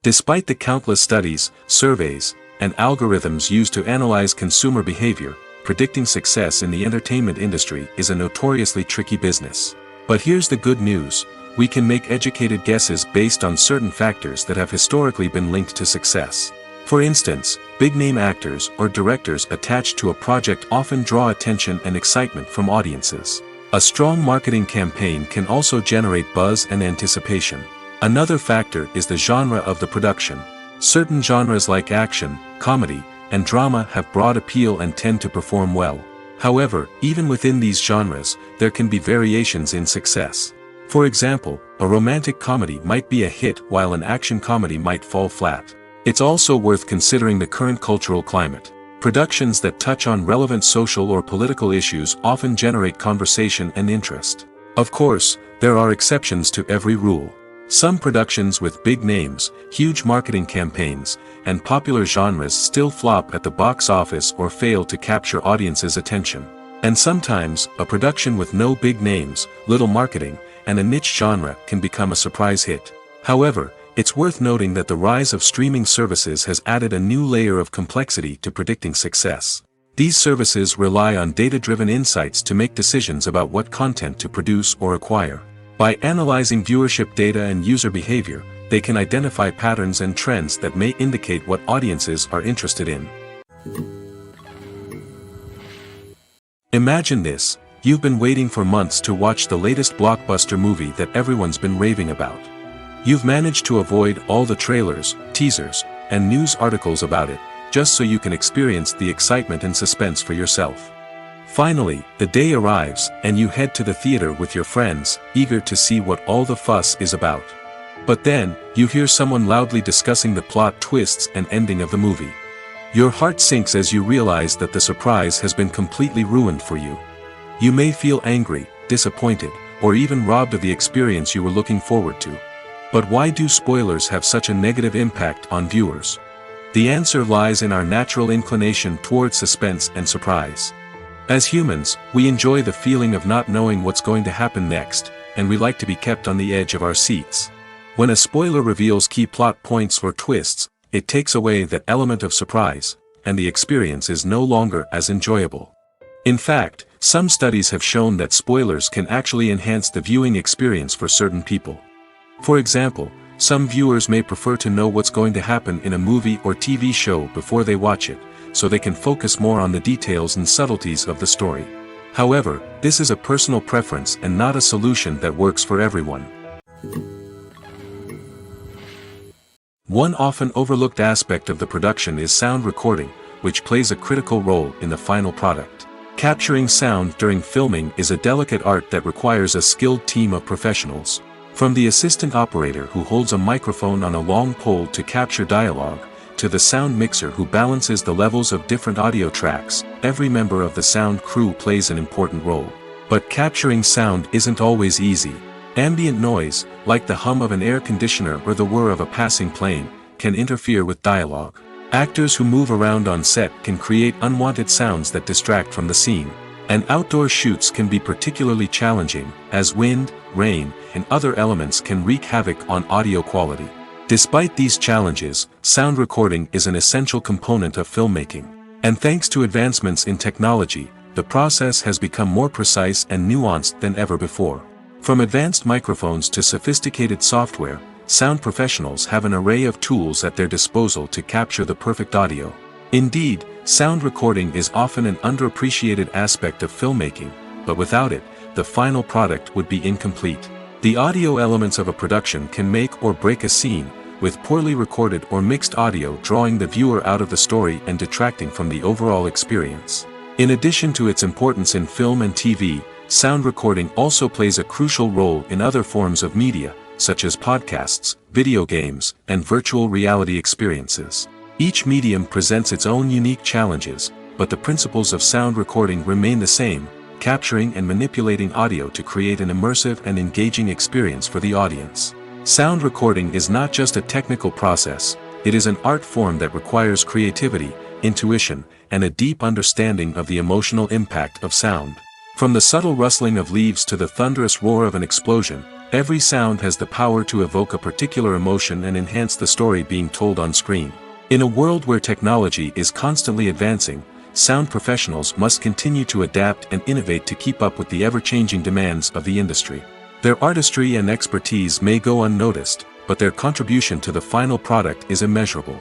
Despite the countless studies, surveys, and algorithms used to analyze consumer behavior, predicting success in the entertainment industry is a notoriously tricky business. But here's the good news: we can make educated guesses based on certain factors that have historically been linked to success. For instance, big-name actors or directors attached to a project often draw attention and excitement from audiences. A strong marketing campaign can also generate buzz and anticipation. Another factor is the genre of the production. Certain genres like action, comedy, and drama have broad appeal and tend to perform well. However, even within these genres, there can be variations in success. For example, a romantic comedy might be a hit while an action comedy might fall flat. It's also worth considering the current cultural climate. Productions that touch on relevant social or political issues often generate conversation and interest. Of course, there are exceptions to every rule. Some productions with big names, huge marketing campaigns, and popular genres still flop at the box office or fail to capture audiences' attention. And sometimes, a production with no big names, little marketing, and a niche genre can become a surprise hit. However, it's worth noting that the rise of streaming services has added a new layer of complexity to predicting success. These services rely on data-driven insights to make decisions about what content to produce or acquire. By analyzing viewership data and user behavior, they can identify patterns and trends that may indicate what audiences are interested in. Imagine this: you've been waiting for months to watch the latest blockbuster movie that everyone's been raving about. You've managed to avoid all the trailers, teasers, and news articles about it, just so you can experience the excitement and suspense for yourself. Finally, the day arrives, and you head to the theater with your friends, eager to see what all the fuss is about. But then, you hear someone loudly discussing the plot twists and ending of the movie. Your heart sinks as you realize that the surprise has been completely ruined for you. You may feel angry, disappointed, or even robbed of the experience you were looking forward to. But why do spoilers have such a negative impact on viewers? The answer lies in our natural inclination towards suspense and surprise. As humans, we enjoy the feeling of not knowing what's going to happen next, and we like to be kept on the edge of our seats. When a spoiler reveals key plot points or twists, it takes away that element of surprise, and the experience is no longer as enjoyable. In fact, some studies have shown that spoilers can actually enhance the viewing experience for certain people. For example, some viewers may prefer to know what's going to happen in a movie or TV show before they watch it, so they can focus more on the details and subtleties of the story. However, this is a personal preference and not a solution that works for everyone. One often overlooked aspect of the production is sound recording, which plays a critical role in the final product. Capturing sound during filming is a delicate art that requires a skilled team of professionals. From the assistant operator who holds a microphone on a long pole to capture dialogue, to the sound mixer who balances the levels of different audio tracks, every member of the sound crew plays an important role. But capturing sound isn't always easy. Ambient noise, like the hum of an air conditioner or the whir of a passing plane, can interfere with dialogue. Actors who move around on set can create unwanted sounds that distract from the scene. And outdoor shoots can be particularly challenging, as wind, rain, and other elements can wreak havoc on audio quality. Despite these challenges, sound recording is an essential component of filmmaking. And thanks to advancements in technology, the process has become more precise and nuanced than ever before. From advanced microphones to sophisticated software, sound professionals have an array of tools at their disposal to capture the perfect audio. Indeed, sound recording is often an underappreciated aspect of filmmaking, but without it, the final product would be incomplete. The audio elements of a production can make or break a scene, with poorly recorded or mixed audio drawing the viewer out of the story and detracting from the overall experience. In addition to its importance in film and TV, sound recording also plays a crucial role in other forms of media, such as podcasts, video games, and virtual reality experiences. Each medium presents its own unique challenges, but the principles of sound recording remain the same: capturing and manipulating audio to create an immersive and engaging experience for the audience. Sound recording is not just a technical process, it is an art form that requires creativity, intuition, and a deep understanding of the emotional impact of sound. From the subtle rustling of leaves to the thunderous roar of an explosion, every sound has the power to evoke a particular emotion and enhance the story being told on screen. In a world where technology is constantly advancing, sound professionals must continue to adapt and innovate to keep up with the ever-changing demands of the industry. Their artistry and expertise may go unnoticed, but their contribution to the final product is immeasurable.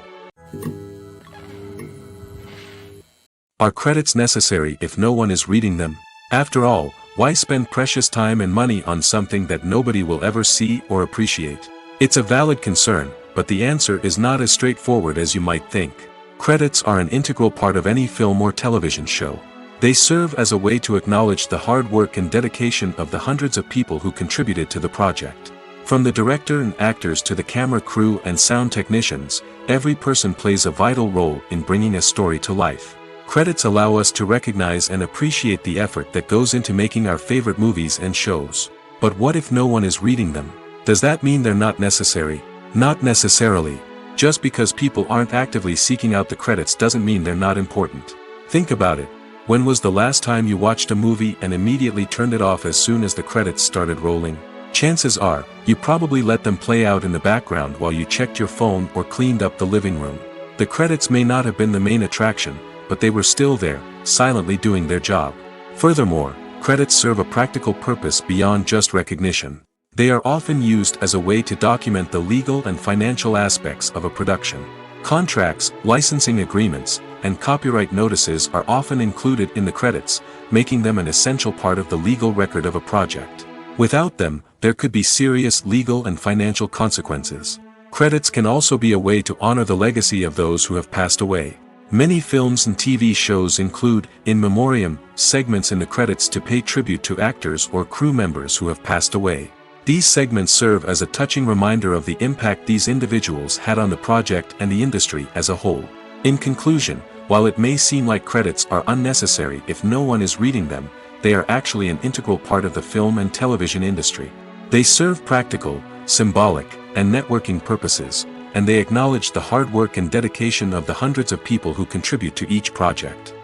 Are credits necessary if no one is reading them? After all, why spend precious time and money on something that nobody will ever see or appreciate? It's a valid concern, but the answer is not as straightforward as you might think. Credits are an integral part of any film or television show. They serve as a way to acknowledge the hard work and dedication of the hundreds of people who contributed to the project. From the director and actors to the camera crew and sound technicians, every person plays a vital role in bringing a story to life. Credits allow us to recognize and appreciate the effort that goes into making our favorite movies and shows. But what if no one is reading them? Does that mean they're not necessary? Not necessarily. Just because people aren't actively seeking out the credits doesn't mean they're not important. Think about it. When was the last time you watched a movie and immediately turned it off as soon as the credits started rolling? Chances are, you probably let them play out in the background while you checked your phone or cleaned up the living room. The credits may not have been the main attraction, but they were still there, silently doing their job. Furthermore, credits serve a practical purpose beyond just recognition. They are often used as a way to document the legal and financial aspects of a production. Contracts, licensing agreements, and copyright notices are often included in the credits, making them an essential part of the legal record of a project. Without them, there could be serious legal and financial consequences. Credits can also be a way to honor the legacy of those who have passed away. Many films and TV shows include, in memoriam, segments in the credits to pay tribute to actors or crew members who have passed away. These segments serve as a touching reminder of the impact these individuals had on the project and the industry as a whole. In conclusion, while it may seem like credits are unnecessary if no one is reading them, they are actually an integral part of the film and television industry. They serve practical, symbolic, and networking purposes, and they acknowledge the hard work and dedication of the hundreds of people who contribute to each project.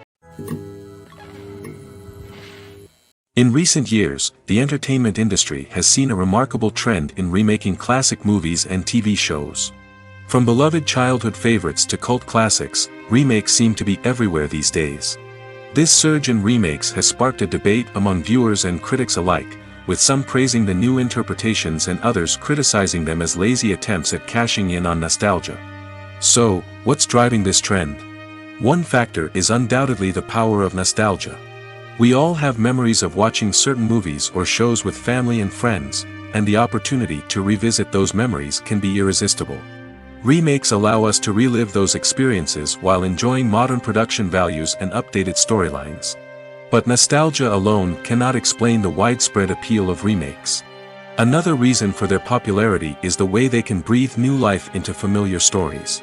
In recent years, the entertainment industry has seen a remarkable trend in remaking classic movies and TV shows. From beloved childhood favorites to cult classics, remakes seem to be everywhere these days. This surge in remakes has sparked a debate among viewers and critics alike, with some praising the new interpretations and others criticizing them as lazy attempts at cashing in on nostalgia. So, what's driving this trend? One factor is undoubtedly the power of nostalgia. We all have memories of watching certain movies or shows with family and friends, and the opportunity to revisit those memories can be irresistible. Remakes allow us to relive those experiences while enjoying modern production values and updated storylines. But nostalgia alone cannot explain the widespread appeal of remakes. Another reason for their popularity is the way they can breathe new life into familiar stories.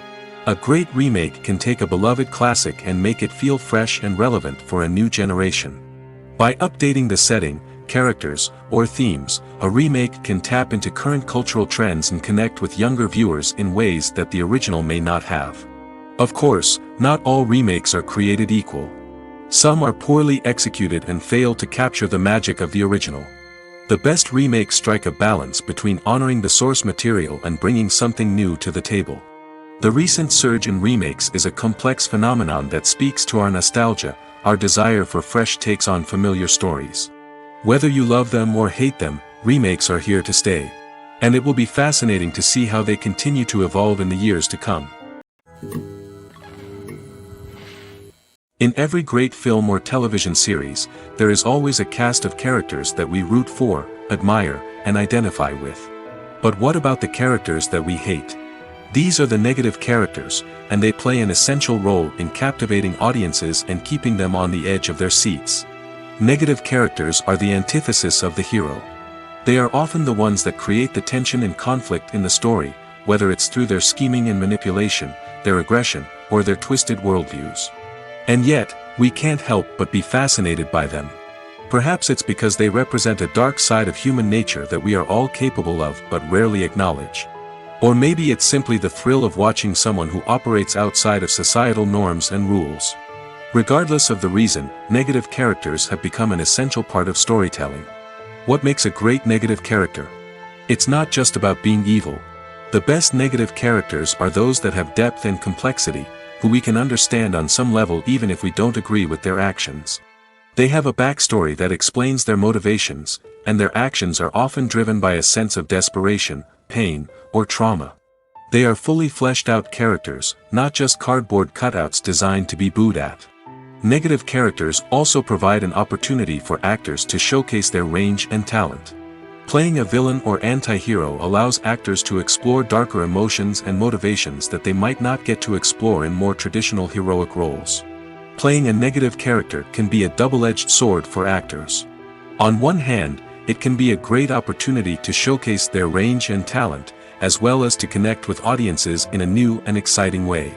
A great remake can take a beloved classic and make it feel fresh and relevant for a new generation. By updating the setting, characters, or themes, a remake can tap into current cultural trends and connect with younger viewers in ways that the original may not have. Of course, not all remakes are created equal. Some are poorly executed and fail to capture the magic of the original. The best remakes strike a balance between honoring the source material and bringing something new to the table. The recent surge in remakes is a complex phenomenon that speaks to our nostalgia, our desire for fresh takes on familiar stories. Whether you love them or hate them, remakes are here to stay. And it will be fascinating to see how they continue to evolve in the years to come. In every great film or television series, there is always a cast of characters that we root for, admire, and identify with. But what about the characters that we hate? These are the negative characters, and they play an essential role in captivating audiences and keeping them on the edge of their seats. Negative characters are the antithesis of the hero. They are often the ones that create the tension and conflict in the story, whether it's through their scheming and manipulation, their aggression, or their twisted worldviews. And yet, we can't help but be fascinated by them. Perhaps it's because they represent a dark side of human nature that we are all capable of but rarely acknowledge. Or maybe it's simply the thrill of watching someone who operates outside of societal norms and rules. Regardless of the reason, negative characters have become an essential part of storytelling. What makes a great negative character? It's not just about being evil. The best negative characters are those that have depth and complexity, who we can understand on some level even if we don't agree with their actions. They have a backstory that explains their motivations, and their actions are often driven by a sense of desperation, pain, or trauma. They are fully fleshed out characters, not just cardboard cutouts designed to be booed at. Negative characters also provide an opportunity for actors to showcase their range and talent. Playing a villain or anti-hero allows actors to explore darker emotions and motivations that they might not get to explore in more traditional heroic roles. Playing a negative character can be a double-edged sword for actors. On one hand, it can be a great opportunity to showcase their range and talent, as well as to connect with audiences in a new and exciting way.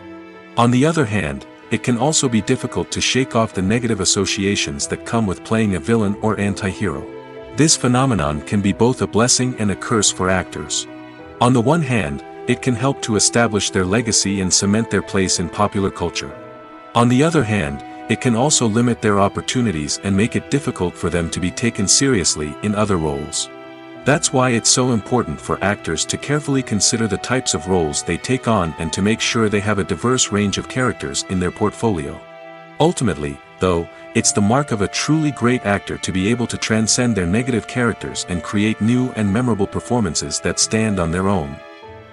On the other hand, it can also be difficult to shake off the negative associations that come with playing a villain or anti-hero. This phenomenon can be both a blessing and a curse for actors. On the one hand, it can help to establish their legacy and cement their place in popular culture. On the other hand, it can also limit their opportunities and make it difficult for them to be taken seriously in other roles. That's why it's so important for actors to carefully consider the types of roles they take on and to make sure they have a diverse range of characters in their portfolio. Ultimately, though, it's the mark of a truly great actor to be able to transcend their negative characters and create new and memorable performances that stand on their own.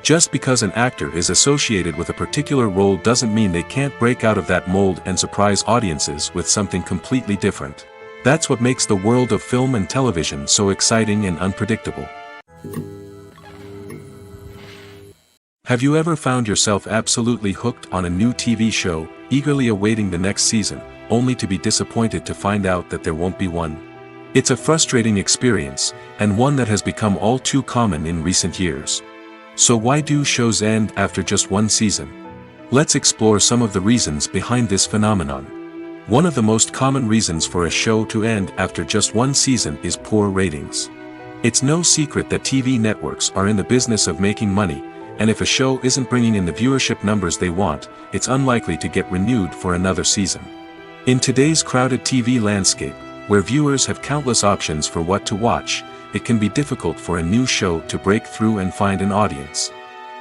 Just because an actor is associated with a particular role doesn't mean they can't break out of that mold and surprise audiences with something completely different. That's what makes the world of film and television so exciting and unpredictable. Have you ever found yourself absolutely hooked on a new TV show, eagerly awaiting the next season, only to be disappointed to find out that there won't be one? It's a frustrating experience, and one that has become all too common in recent years. So why do shows end after just one season? Let's explore some of the reasons behind this phenomenon. One of the most common reasons for a show to end after just one season is poor ratings. It's no secret that TV networks are in the business of making money, and if a show isn't bringing in the viewership numbers they want, it's unlikely to get renewed for another season. In today's crowded TV landscape, where viewers have countless options for what to watch, it can be difficult for a new show to break through and find an audience.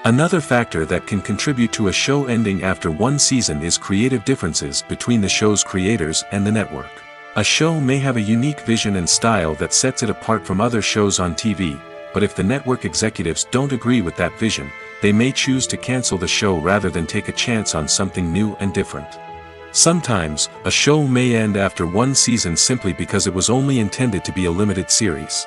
Another factor that can contribute to a show ending after one season is creative differences between the show's creators and the network. A show may have a unique vision and style that sets it apart from other shows on TV, but if the network executives don't agree with that vision, they may choose to cancel the show rather than take a chance on something new and different. Sometimes, a show may end after one season simply because it was only intended to be a limited series.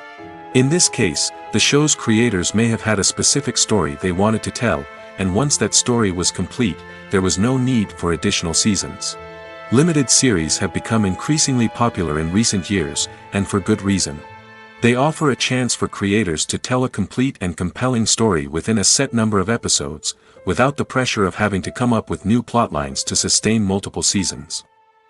In this case, the show's creators may have had a specific story they wanted to tell, and once that story was complete, there was no need for additional seasons. Limited series have become increasingly popular in recent years, and for good reason. They offer a chance for creators to tell a complete and compelling story within a set number of episodes, without the pressure of having to come up with new plotlines to sustain multiple seasons.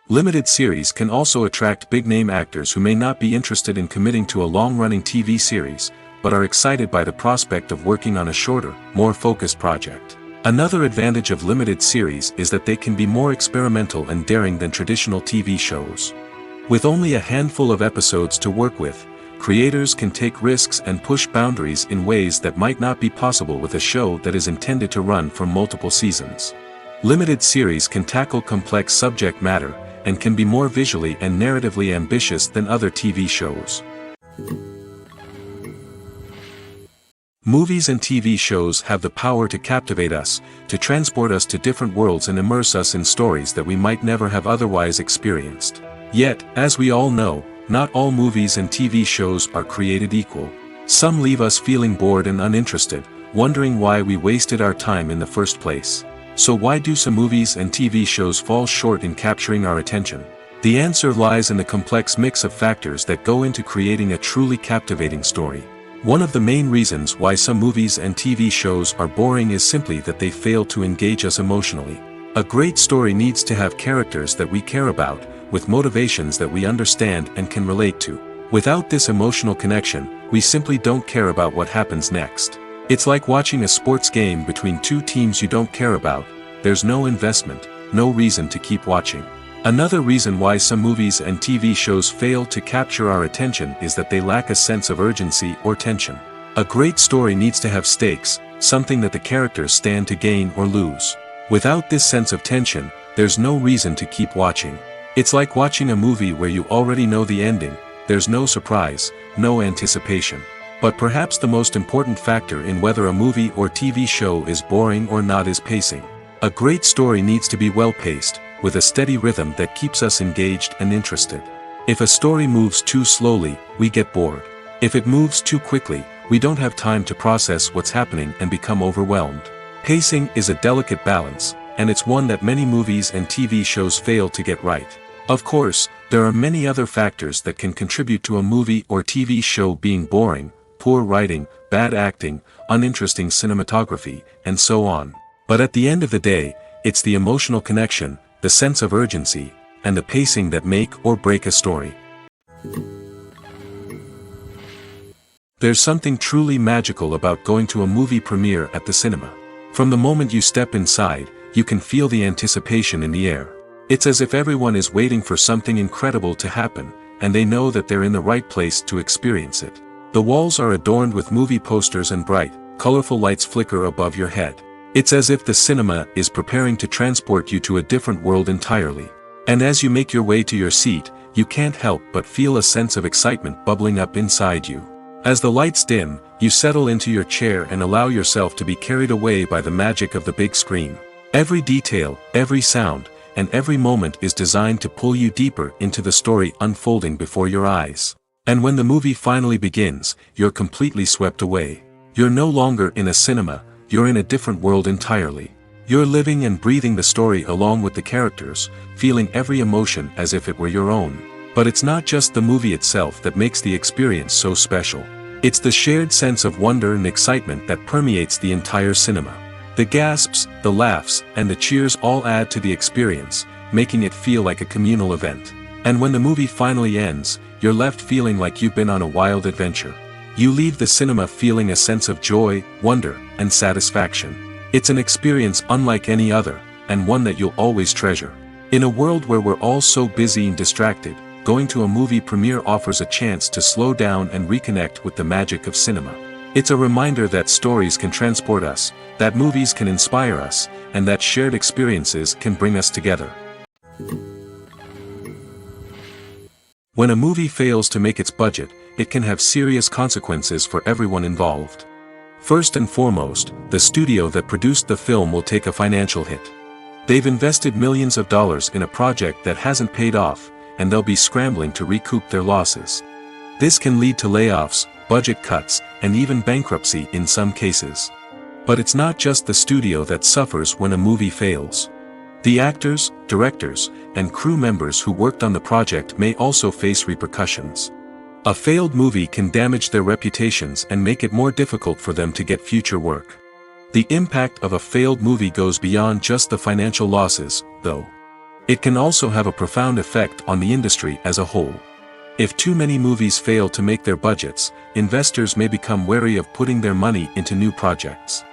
Limited series can also attract big-name actors who may not be interested in committing to a long-running TV series, but are excited by the prospect of working on a shorter, more focused project. Another advantage of limited series is that they can be more experimental and daring than traditional TV shows. With only a handful of episodes to work with, creators can take risks and push boundaries in ways that might not be possible with a show that is intended to run for multiple seasons. Limited series can tackle complex subject matter, and can be more visually and narratively ambitious than other TV shows. Movies and TV shows have the power to captivate us, to transport us to different worlds and immerse us in stories that we might never have otherwise experienced. Yet, as we all know, not all movies and TV shows are created equal. Some leave us feeling bored and uninterested, wondering why we wasted our time in the first place. So why do some movies and TV shows fall short in capturing our attention? The answer lies in the complex mix of factors that go into creating a truly captivating story. One of the main reasons why some movies and TV shows are boring is simply that they fail to engage us emotionally. A great story needs to have characters that we care about, with motivations that we understand and can relate to. Without this emotional connection, we simply don't care about what happens next. It's like watching a sports game between two teams you don't care about. There's no investment, no reason to keep watching. Another reason why some movies and TV shows fail to capture our attention is that they lack a sense of urgency or tension. A great story needs to have stakes, something that the characters stand to gain or lose. Without this sense of tension, there's no reason to keep watching. It's like watching a movie where you already know the ending. There's no surprise, no anticipation. But perhaps the most important factor in whether a movie or TV show is boring or not is pacing. A great story needs to be well-paced, with a steady rhythm that keeps us engaged and interested. If a story moves too slowly, we get bored. If it moves too quickly, we don't have time to process what's happening and become overwhelmed. Pacing is a delicate balance, and it's one that many movies and TV shows fail to get right. Of course, there are many other factors that can contribute to a movie or TV show being boring: poor writing, bad acting, uninteresting cinematography, and so on. But at the end of the day, it's the emotional connection, the sense of urgency, and the pacing that make or break a story. There's something truly magical about going to a movie premiere at the cinema. From the moment you step inside, you can feel the anticipation in the air. It's as if everyone is waiting for something incredible to happen, and they know that they're in the right place to experience it. The walls are adorned with movie posters and bright, colorful lights flicker above your head. It's as if the cinema is preparing to transport you to a different world entirely. And as you make your way to your seat, you can't help but feel a sense of excitement bubbling up inside you. As the lights dim, you settle into your chair and allow yourself to be carried away by the magic of the big screen. Every detail, every sound, and every moment is designed to pull you deeper into the story unfolding before your eyes. And when the movie finally begins, you're completely swept away. You're no longer in a cinema, you're in a different world entirely. You're living and breathing the story along with the characters, feeling every emotion as if it were your own. But it's not just the movie itself that makes the experience so special. It's the shared sense of wonder and excitement that permeates the entire cinema. The gasps, the laughs, and the cheers all add to the experience, making it feel like a communal event. And when the movie finally ends, you're left feeling like you've been on a wild adventure. You leave the cinema feeling a sense of joy, wonder, and satisfaction. It's an experience unlike any other, and one that you'll always treasure. In a world where we're all so busy and distracted, going to a movie premiere offers a chance to slow down and reconnect with the magic of cinema. It's a reminder that stories can transport us, that movies can inspire us, and that shared experiences can bring us together. When a movie fails to make its budget, it can have serious consequences for everyone involved. First and foremost, the studio that produced the film will take a financial hit. They've invested millions of dollars in a project that hasn't paid off, and they'll be scrambling to recoup their losses. This can lead to layoffs, budget cuts, and even bankruptcy in some cases. But it's not just the studio that suffers when a movie fails. The actors, directors, and crew members who worked on the project may also face repercussions. A failed movie can damage their reputations and make it more difficult for them to get future work. The impact of a failed movie goes beyond just the financial losses, though. It can also have a profound effect on the industry as a whole. If too many movies fail to make their budgets, investors may become wary of putting their money into new projects.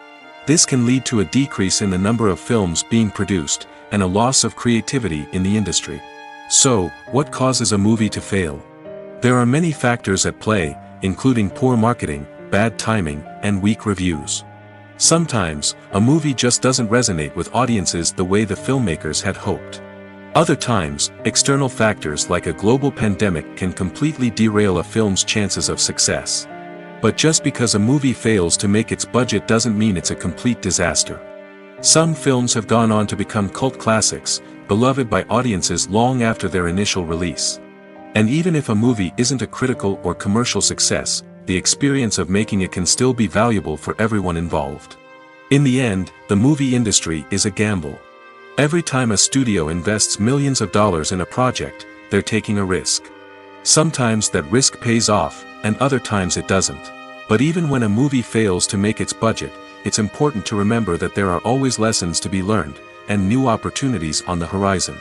This can lead to a decrease in the number of films being produced, and a loss of creativity in the industry. So, what causes a movie to fail? There are many factors at play, including poor marketing, bad timing, and weak reviews. Sometimes, a movie just doesn't resonate with audiences the way the filmmakers had hoped. Other times, external factors like a global pandemic can completely derail a film's chances of success. But just because a movie fails to make its budget doesn't mean it's a complete disaster. Some films have gone on to become cult classics, beloved by audiences long after their initial release. And even if a movie isn't a critical or commercial success, the experience of making it can still be valuable for everyone involved. In the end, the movie industry is a gamble. Every time a studio invests millions of dollars in a project, they're taking a risk. Sometimes that risk pays off, and other times it doesn't. But even when a movie fails to make its budget, it's important to remember that there are always lessons to be learned, and new opportunities on the horizon.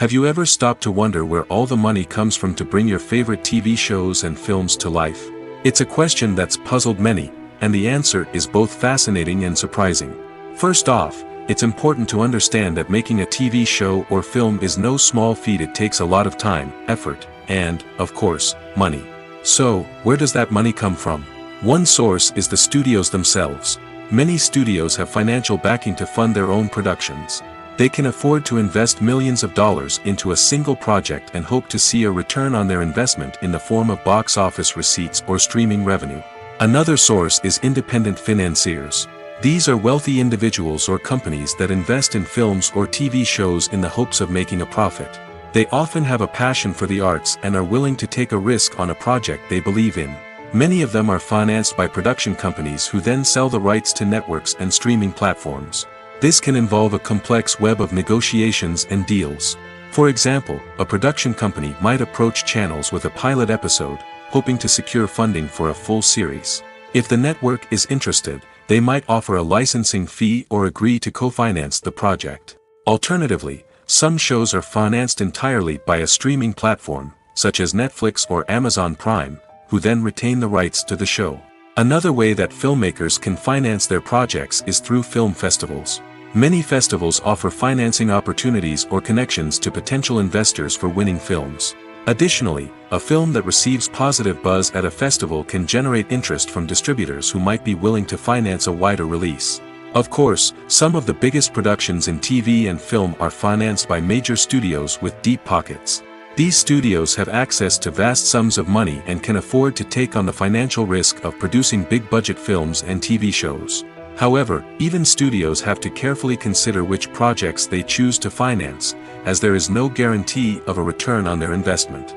Have you ever stopped to wonder where all the money comes from to bring your favorite TV shows and films to life? It's a question that's puzzled many, and the answer is both fascinating and surprising. First off, it's important to understand that making a TV show or film is no small feat. It takes a lot of time, effort, and, of course, money. So, where does that money come from? One source is the studios themselves. Many studios have financial backing to fund their own productions. They can afford to invest millions of dollars into a single project and hope to see a return on their investment in the form of box office receipts or streaming revenue. Another source is independent financiers. These are wealthy individuals or companies that invest in films or TV shows in the hopes of making a profit. They often have a passion for the arts and are willing to take a risk on a project they believe in. Many of them are financed by production companies who then sell the rights to networks and streaming platforms. This can involve a complex web of negotiations and deals. For example, a production company might approach channels with a pilot episode, hoping to secure funding for a full series. If the network is interested, they might offer a licensing fee or agree to co-finance the project. Alternatively, some shows are financed entirely by a streaming platform, such as Netflix or Amazon Prime, who then retain the rights to the show. Another way that filmmakers can finance their projects is through film festivals. Many festivals offer financing opportunities or connections to potential investors for winning films. Additionally, a film that receives positive buzz at a festival can generate interest from distributors who might be willing to finance a wider release. Of course, some of the biggest productions in TV and film are financed by major studios with deep pockets. These studios have access to vast sums of money and can afford to take on the financial risk of producing big-budget films and TV shows. However, even studios have to carefully consider which projects they choose to finance, as there is no guarantee of a return on their investment.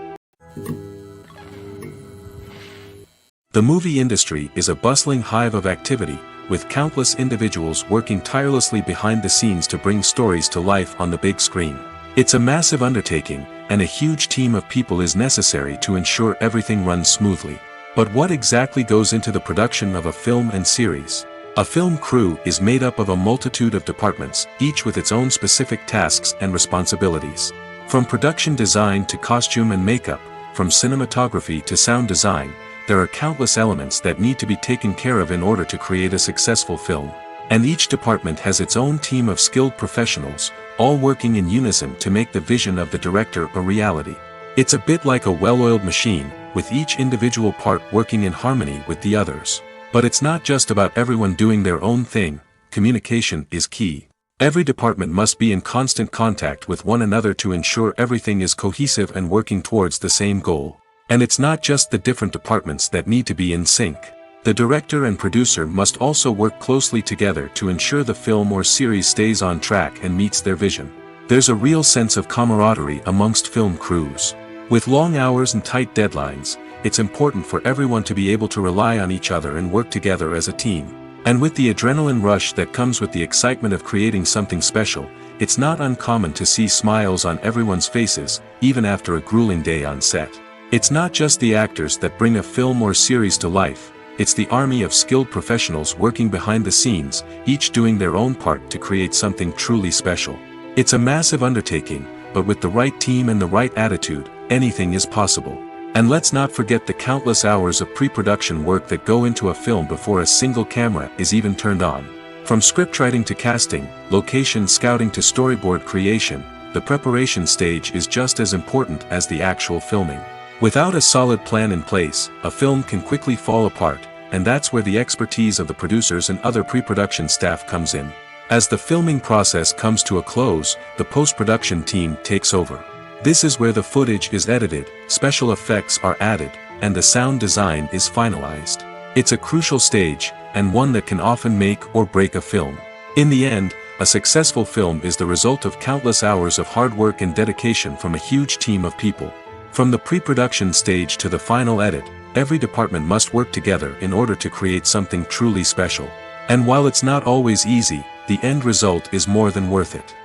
The movie industry is a bustling hive of activity, with countless individuals working tirelessly behind the scenes to bring stories to life on the big screen. It's a massive undertaking, and a huge team of people is necessary to ensure everything runs smoothly. But what exactly goes into the production of a film and series? A film crew is made up of a multitude of departments, each with its own specific tasks and responsibilities. From production design to costume and makeup, from cinematography to sound design, there are countless elements that need to be taken care of in order to create a successful film. And each department has its own team of skilled professionals, all working in unison to make the vision of the director a reality. It's a bit like a well-oiled machine, with each individual part working in harmony with the others. But it's not just about everyone doing their own thing. Communication is key. Every department must be in constant contact with one another to ensure everything is cohesive and working towards the same goal. And it's not just the different departments that need to be in sync. The director and producer must also work closely together to ensure the film or series stays on track and meets their vision. There's a real sense of camaraderie amongst film crews. With long hours and tight deadlines, it's important for everyone to be able to rely on each other and work together as a team. And with the adrenaline rush that comes with the excitement of creating something special, it's not uncommon to see smiles on everyone's faces, even after a grueling day on set. It's not just the actors that bring a film or series to life, it's the army of skilled professionals working behind the scenes, each doing their own part to create something truly special. It's a massive undertaking, but with the right team and the right attitude, anything is possible. And let's not forget the countless hours of pre-production work that go into a film before a single camera is even turned on. From scriptwriting to casting, location scouting to storyboard creation, the preparation stage is just as important as the actual filming. Without a solid plan in place, a film can quickly fall apart, and that's where the expertise of the producers and other pre-production staff comes in. As the filming process comes to a close, the post-production team takes over. This is where the footage is edited, special effects are added, and the sound design is finalized. It's a crucial stage, and one that can often make or break a film. In the end, a successful film is the result of countless hours of hard work and dedication from a huge team of people. From the pre-production stage to the final edit, every department must work together in order to create something truly special. And while it's not always easy, the end result is more than worth it.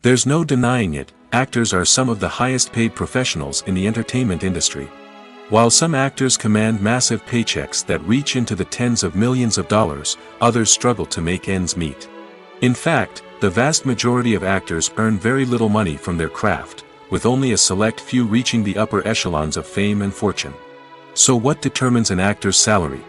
There's no denying it, actors are some of the highest paid professionals in the entertainment industry. While some actors command massive paychecks that reach into the tens of millions of dollars, others struggle to make ends meet. In fact, the vast majority of actors earn very little money from their craft, with only a select few reaching the upper echelons of fame and fortune. So what determines an actor's salary?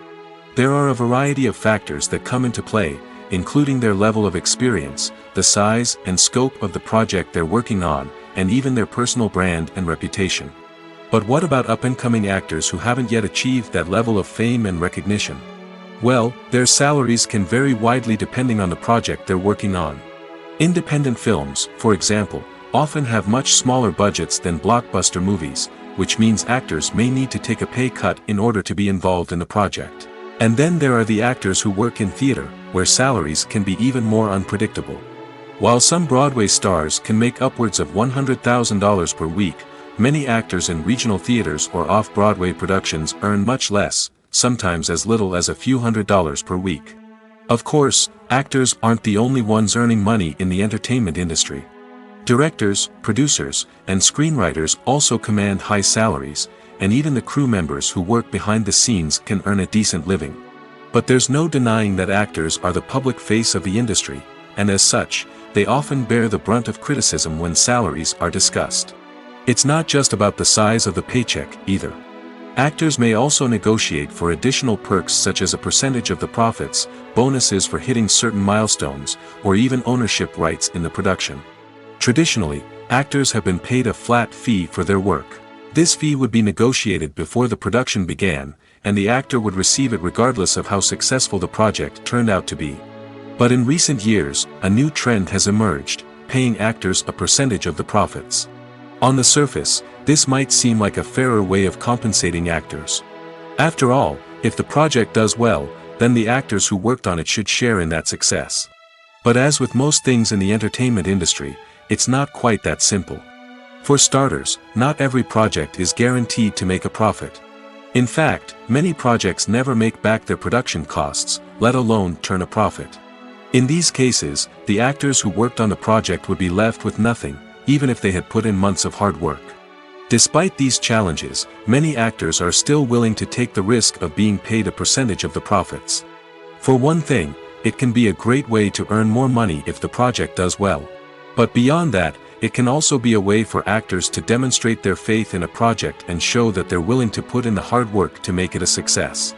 There are a variety of factors that come into play, including their level of experience, the size and scope of the project they're working on, and even their personal brand and reputation. But what about up-and-coming actors who haven't yet achieved that level of fame and recognition? Well, their salaries can vary widely depending on the project they're working on. Independent films, for example, often have much smaller budgets than blockbuster movies, which means actors may need to take a pay cut in order to be involved in the project. And then there are the actors who work in theater, where salaries can be even more unpredictable. While some Broadway stars can make upwards of $100,000 per week, many actors in regional theaters or off-Broadway productions earn much less, sometimes as little as a few $100s per week. Of course, actors aren't the only ones earning money in the entertainment industry. Directors, producers, and screenwriters also command high salaries, and even the crew members who work behind the scenes can earn a decent living. But there's no denying that actors are the public face of the industry, and as such, they often bear the brunt of criticism when salaries are discussed. It's not just about the size of the paycheck, either. Actors may also negotiate for additional perks such as a percentage of the profits, bonuses for hitting certain milestones, or even ownership rights in the production. Traditionally, actors have been paid a flat fee for their work. This fee would be negotiated before the production began, and the actor would receive it regardless of how successful the project turned out to be. But in recent years, a new trend has emerged, paying actors a percentage of the profits. On the surface, this might seem like a fairer way of compensating actors. After all, if the project does well, then the actors who worked on it should share in that success. But as with most things in the entertainment industry, it's not quite that simple. For starters, not every project is guaranteed to make a profit. In fact, many projects never make back their production costs, let alone turn a profit. In these cases, the actors who worked on the project would be left with nothing, even if they had put in months of hard work. Despite these challenges, many actors are still willing to take the risk of being paid a percentage of the profits. For one thing, it can be a great way to earn more money if the project does well. But beyond that, it can also be a way for actors to demonstrate their faith in a project and show that they're willing to put in the hard work to make it a success.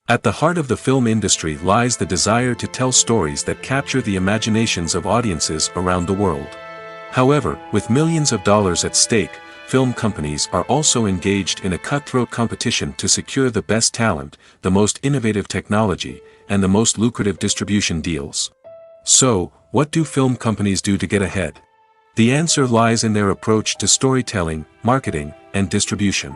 At the heart of the film industry lies the desire to tell stories that capture the imaginations of audiences around the world. However, with millions of dollars at stake, film companies are also engaged in a cutthroat competition to secure the best talent, the most innovative technology, and the most lucrative distribution deals. So, what do film companies do to get ahead? The answer lies in their approach to storytelling, marketing, and distribution.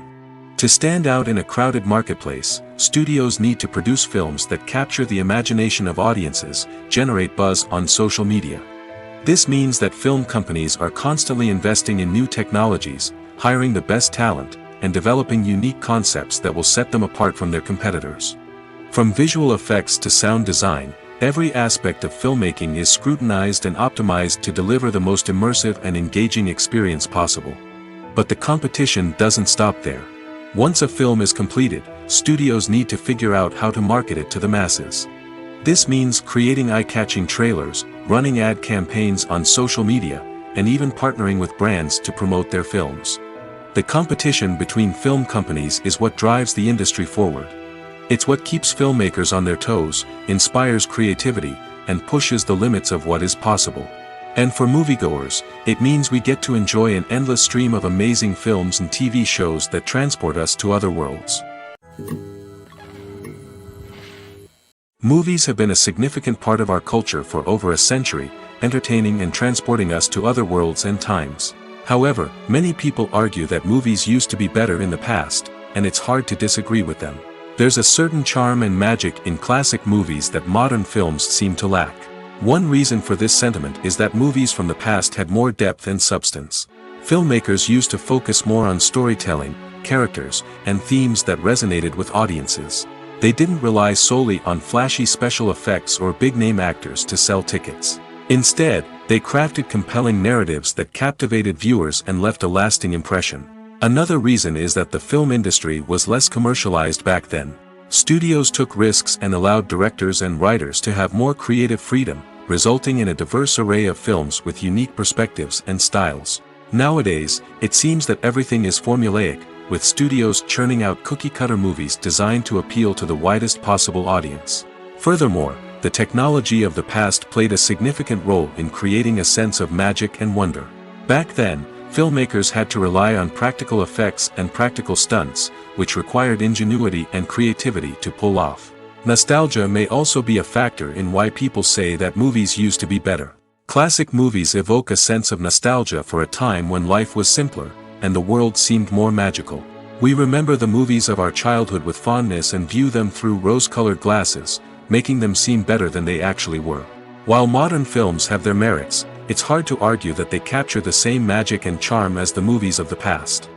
To stand out in a crowded marketplace, studios need to produce films that capture the imagination of audiences, generate buzz on social media. This means that film companies are constantly investing in new technologies, hiring the best talent, and developing unique concepts that will set them apart from their competitors. From visual effects to sound design, every aspect of filmmaking is scrutinized and optimized to deliver the most immersive and engaging experience possible. But the competition doesn't stop there. Once a film is completed, studios need to figure out how to market it to the masses. This means creating eye-catching trailers, running ad campaigns on social media, and even partnering with brands to promote their films. The competition between film companies is what drives the industry forward. It's what keeps filmmakers on their toes, inspires creativity, and pushes the limits of what is possible. And for moviegoers, it means we get to enjoy an endless stream of amazing films and TV shows that transport us to other worlds. Movies have been a significant part of our culture for over a century, entertaining and transporting us to other worlds and times. However, many people argue that movies used to be better in the past, and it's hard to disagree with them. There's a certain charm and magic in classic movies that modern films seem to lack. One reason for this sentiment is that movies from the past had more depth and substance. Filmmakers used to focus more on storytelling, characters, and themes that resonated with audiences. They didn't rely solely on flashy special effects or big-name actors to sell tickets. Instead, they crafted compelling narratives that captivated viewers and left a lasting impression. Another reason is that the film industry was less commercialized back then. Studios took risks and allowed directors and writers to have more creative freedom, resulting in a diverse array of films with unique perspectives and styles. Nowadays, it seems that everything is formulaic, with studios churning out cookie-cutter movies designed to appeal to the widest possible audience. Furthermore, the technology of the past played a significant role in creating a sense of magic and wonder. Back then, filmmakers had to rely on practical effects and practical stunts, which required ingenuity and creativity to pull off. Nostalgia may also be a factor in why people say that movies used to be better. Classic movies evoke a sense of nostalgia for a time when life was simpler, and the world seemed more magical. We remember the movies of our childhood with fondness and view them through rose-colored glasses, making them seem better than they actually were. While modern films have their merits, it's hard to argue that they capture the same magic and charm as the movies of the past.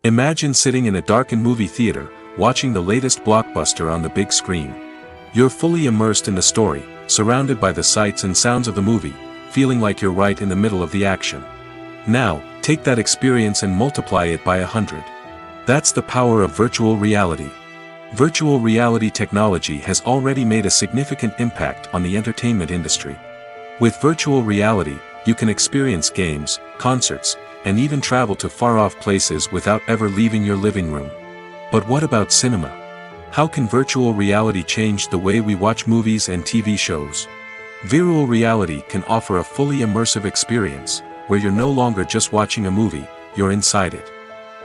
Imagine sitting in a darkened movie theater, watching the latest blockbuster on the big screen. You're fully immersed in the story, surrounded by the sights and sounds of the movie, feeling like you're right in the middle of the action. Now, take that experience and multiply it by 100. That's the power of virtual reality. Virtual reality technology has already made a significant impact on the entertainment industry. With virtual reality, you can experience games, concerts, and even travel to far-off places without ever leaving your living room. But what about cinema? How can virtual reality change the way we watch movies and TV shows? Virtual reality can offer a fully immersive experience, where you're no longer just watching a movie, you're inside it.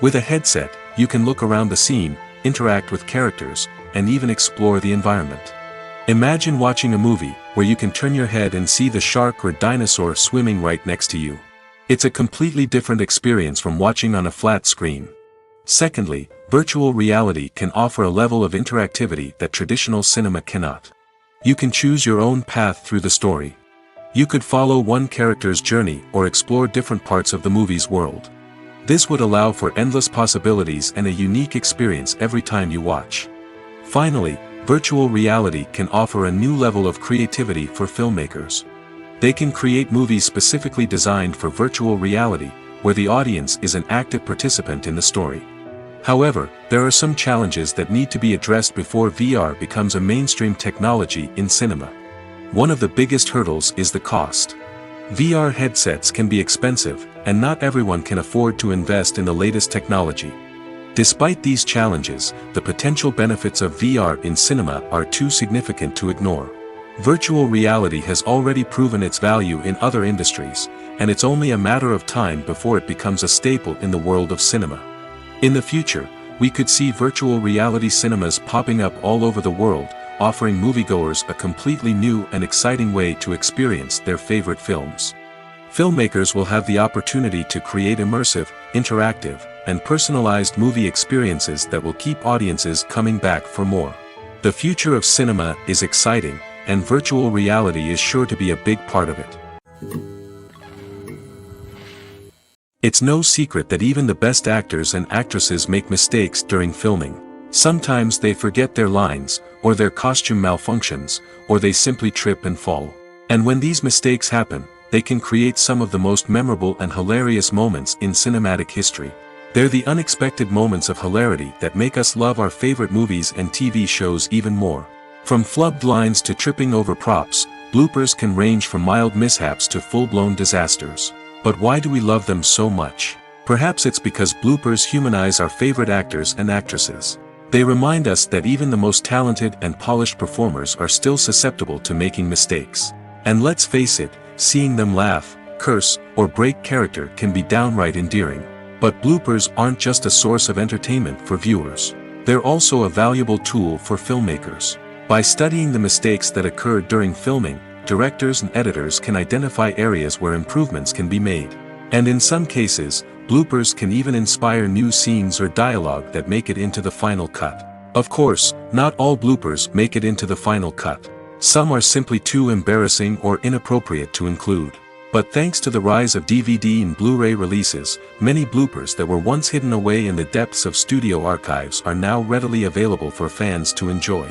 With a headset, you can look around the scene, interact with characters, and even explore the environment. Imagine watching a movie, where you can turn your head and see the shark or dinosaur swimming right next to you. It's a completely different experience from watching on a flat screen. Secondly, virtual reality can offer a level of interactivity that traditional cinema cannot. You can choose your own path through the story. You could follow one character's journey or explore different parts of the movie's world. This would allow for endless possibilities and a unique experience every time you watch. Finally, virtual reality can offer a new level of creativity for filmmakers. They can create movies specifically designed for virtual reality, where the audience is an active participant in the story. However, there are some challenges that need to be addressed before VR becomes a mainstream technology in cinema. One of the biggest hurdles is the cost. VR headsets can be expensive, and not everyone can afford to invest in the latest technology. Despite these challenges, the potential benefits of VR in cinema are too significant to ignore. Virtual reality has already proven its value in other industries, and it's only a matter of time before it becomes a staple in the world of cinema. In the future, we could see virtual reality cinemas popping up all over the world, offering moviegoers a completely new and exciting way to experience their favorite films. Filmmakers will have the opportunity to create immersive, interactive, and personalized movie experiences that will keep audiences coming back for more. The future of cinema is exciting, and virtual reality is sure to be a big part of it. It's no secret that even the best actors and actresses make mistakes during filming. Sometimes they forget their lines, or their costume malfunctions, or they simply trip and fall. And when these mistakes happen, they can create some of the most memorable and hilarious moments in cinematic history. They're the unexpected moments of hilarity that make us love our favorite movies and TV shows even more. From flubbed lines to tripping over props, bloopers can range from mild mishaps to full-blown disasters. But why do we love them so much? Perhaps it's because bloopers humanize our favorite actors and actresses. They remind us that even the most talented and polished performers are still susceptible to making mistakes. And let's face it, seeing them laugh, curse, or break character can be downright endearing. But bloopers aren't just a source of entertainment for viewers. They're also a valuable tool for filmmakers. By studying the mistakes that occurred during filming, directors and editors can identify areas where improvements can be made. And in some cases, bloopers can even inspire new scenes or dialogue that make it into the final cut. Of course, not all bloopers make it into the final cut. Some are simply too embarrassing or inappropriate to include. But thanks to the rise of DVD and Blu-ray releases, many bloopers that were once hidden away in the depths of studio archives are now readily available for fans to enjoy.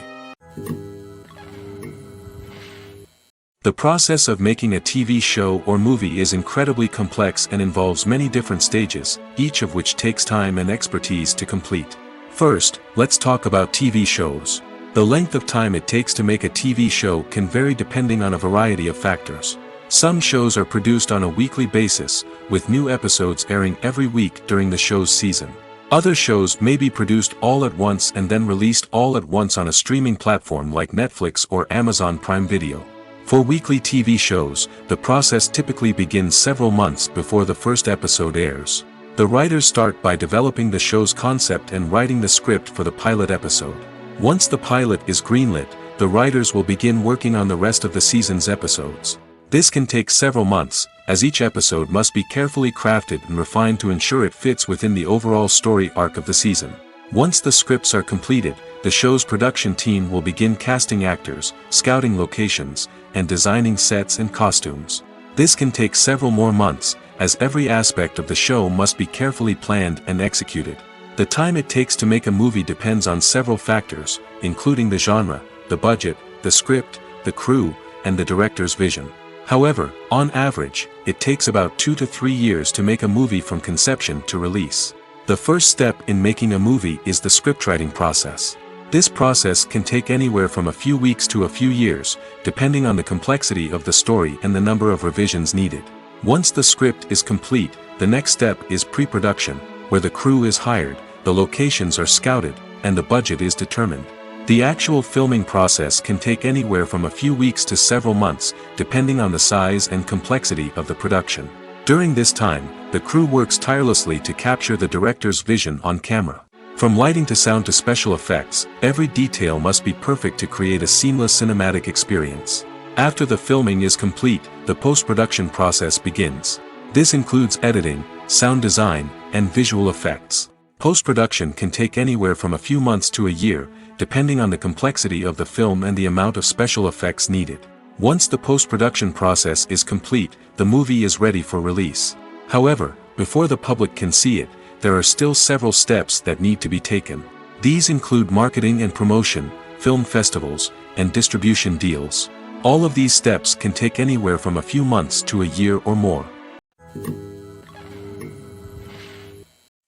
The process of making a TV show or movie is incredibly complex and involves many different stages, each of which takes time and expertise to complete. First, let's talk about TV shows. The length of time it takes to make a TV show can vary depending on a variety of factors. Some shows are produced on a weekly basis, with new episodes airing every week during the show's season. Other shows may be produced all at once and then released all at once on a streaming platform like Netflix or Amazon Prime Video. For weekly TV shows, the process typically begins several months before the first episode airs. The writers start by developing the show's concept and writing the script for the pilot episode. Once the pilot is greenlit, the writers will begin working on the rest of the season's episodes. This can take several months, as each episode must be carefully crafted and refined to ensure it fits within the overall story arc of the season. Once the scripts are completed, the show's production team will begin casting actors, scouting locations, and designing sets and costumes. This can take several more months, as every aspect of the show must be carefully planned and executed. The time it takes to make a movie depends on several factors, including the genre, the budget, the script, the crew, and the director's vision. However, on average, it takes about 2 to 3 years to make a movie from conception to release. The first step in making a movie is the scriptwriting process. This process can take anywhere from a few weeks to a few years, depending on the complexity of the story and the number of revisions needed. Once the script is complete, the next step is pre-production, where the crew is hired, the locations are scouted, and the budget is determined. The actual filming process can take anywhere from a few weeks to several months, depending on the size and complexity of the production. During this time, the crew works tirelessly to capture the director's vision on camera. From lighting to sound to special effects, every detail must be perfect to create a seamless cinematic experience. After the filming is complete, the post-production process begins. This includes editing, sound design, and visual effects. Post-production can take anywhere from a few months to a year, depending on the complexity of the film and the amount of special effects needed. Once the post-production process is complete, the movie is ready for release. However, before the public can see it, there are still several steps that need to be taken. These include marketing and promotion, film festivals, and distribution deals. All of these steps can take anywhere from a few months to a year or more.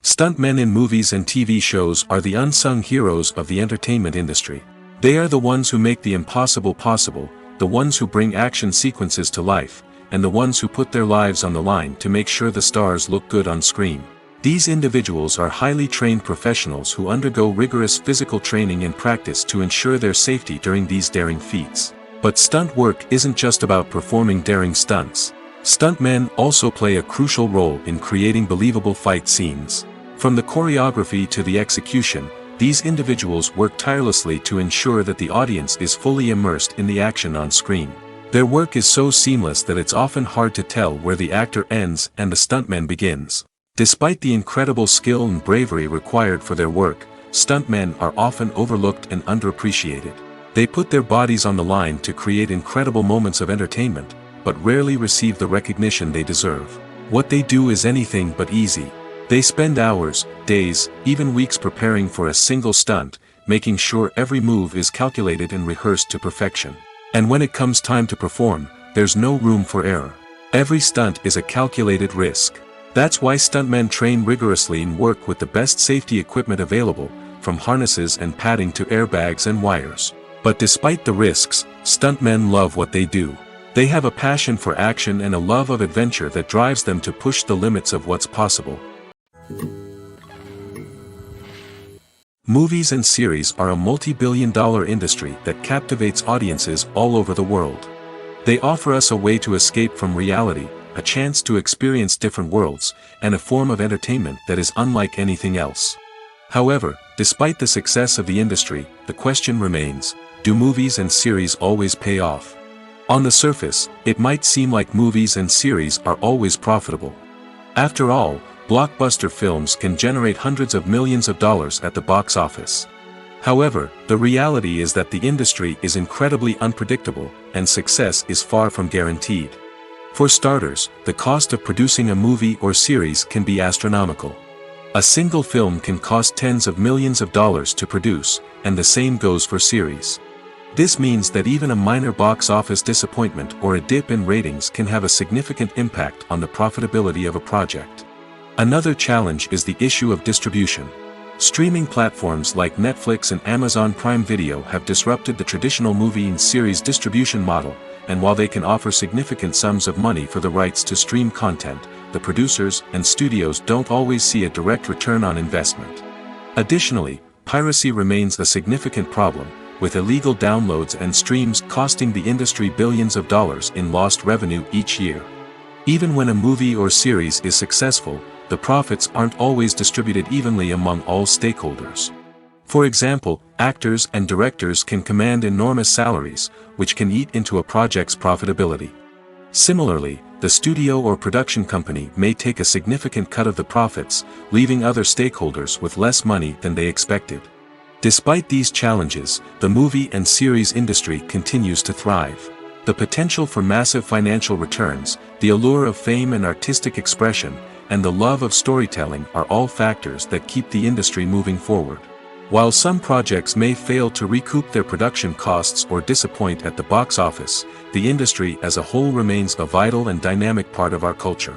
Stuntmen in movies and TV shows are the unsung heroes of the entertainment industry. They are the ones who make the impossible possible, the ones who bring action sequences to life, and the ones who put their lives on the line to make sure the stars look good on screen. These individuals are highly trained professionals who undergo rigorous physical training and practice to ensure their safety during these daring feats. But stunt work isn't just about performing daring stunts. Stuntmen also play a crucial role in creating believable fight scenes. From the choreography to the execution, these individuals work tirelessly to ensure that the audience is fully immersed in the action on screen. Their work is so seamless that it's often hard to tell where the actor ends and the stuntman begins. Despite the incredible skill and bravery required for their work, stuntmen are often overlooked and underappreciated. They put their bodies on the line to create incredible moments of entertainment, but rarely receive the recognition they deserve. What they do is anything but easy. They spend hours, days, even weeks preparing for a single stunt, making sure every move is calculated and rehearsed to perfection. And when it comes time to perform, there's no room for error. Every stunt is a calculated risk. That's why stuntmen train rigorously and work with the best safety equipment available, from harnesses and padding to airbags and wires. But despite the risks, stuntmen love what they do. They have a passion for action and a love of adventure that drives them to push the limits of what's possible. Movies and series are a multi-billion-dollar industry that captivates audiences all over the world. They offer us a way to escape from reality, a chance to experience different worlds, and a form of entertainment that is unlike anything else. However, despite the success of the industry, the question remains, do movies and series always pay off? On the surface, it might seem like movies and series are always profitable. After all, blockbuster films can generate hundreds of millions of dollars at the box office. However, the reality is that the industry is incredibly unpredictable, and success is far from guaranteed. For starters, the cost of producing a movie or series can be astronomical. A single film can cost tens of millions of dollars to produce, and the same goes for series. This means that even a minor box office disappointment or a dip in ratings can have a significant impact on the profitability of a project. Another challenge is the issue of distribution. Streaming platforms like Netflix and Amazon Prime Video have disrupted the traditional movie and series distribution model, and while they can offer significant sums of money for the rights to stream content, the producers and studios don't always see a direct return on investment. Additionally, piracy remains a significant problem, with illegal downloads and streams costing the industry billions of dollars in lost revenue each year. Even when a movie or series is successful, the profits aren't always distributed evenly among all stakeholders. For example, actors and directors can command enormous salaries, which can eat into a project's profitability. Similarly, the studio or production company may take a significant cut of the profits, leaving other stakeholders with less money than they expected. Despite these challenges, the movie and series industry continues to thrive. The potential for massive financial returns, the allure of fame and artistic expression, and the love of storytelling are all factors that keep the industry moving forward. While some projects may fail to recoup their production costs or disappoint at the box office, the industry as a whole remains a vital and dynamic part of our culture.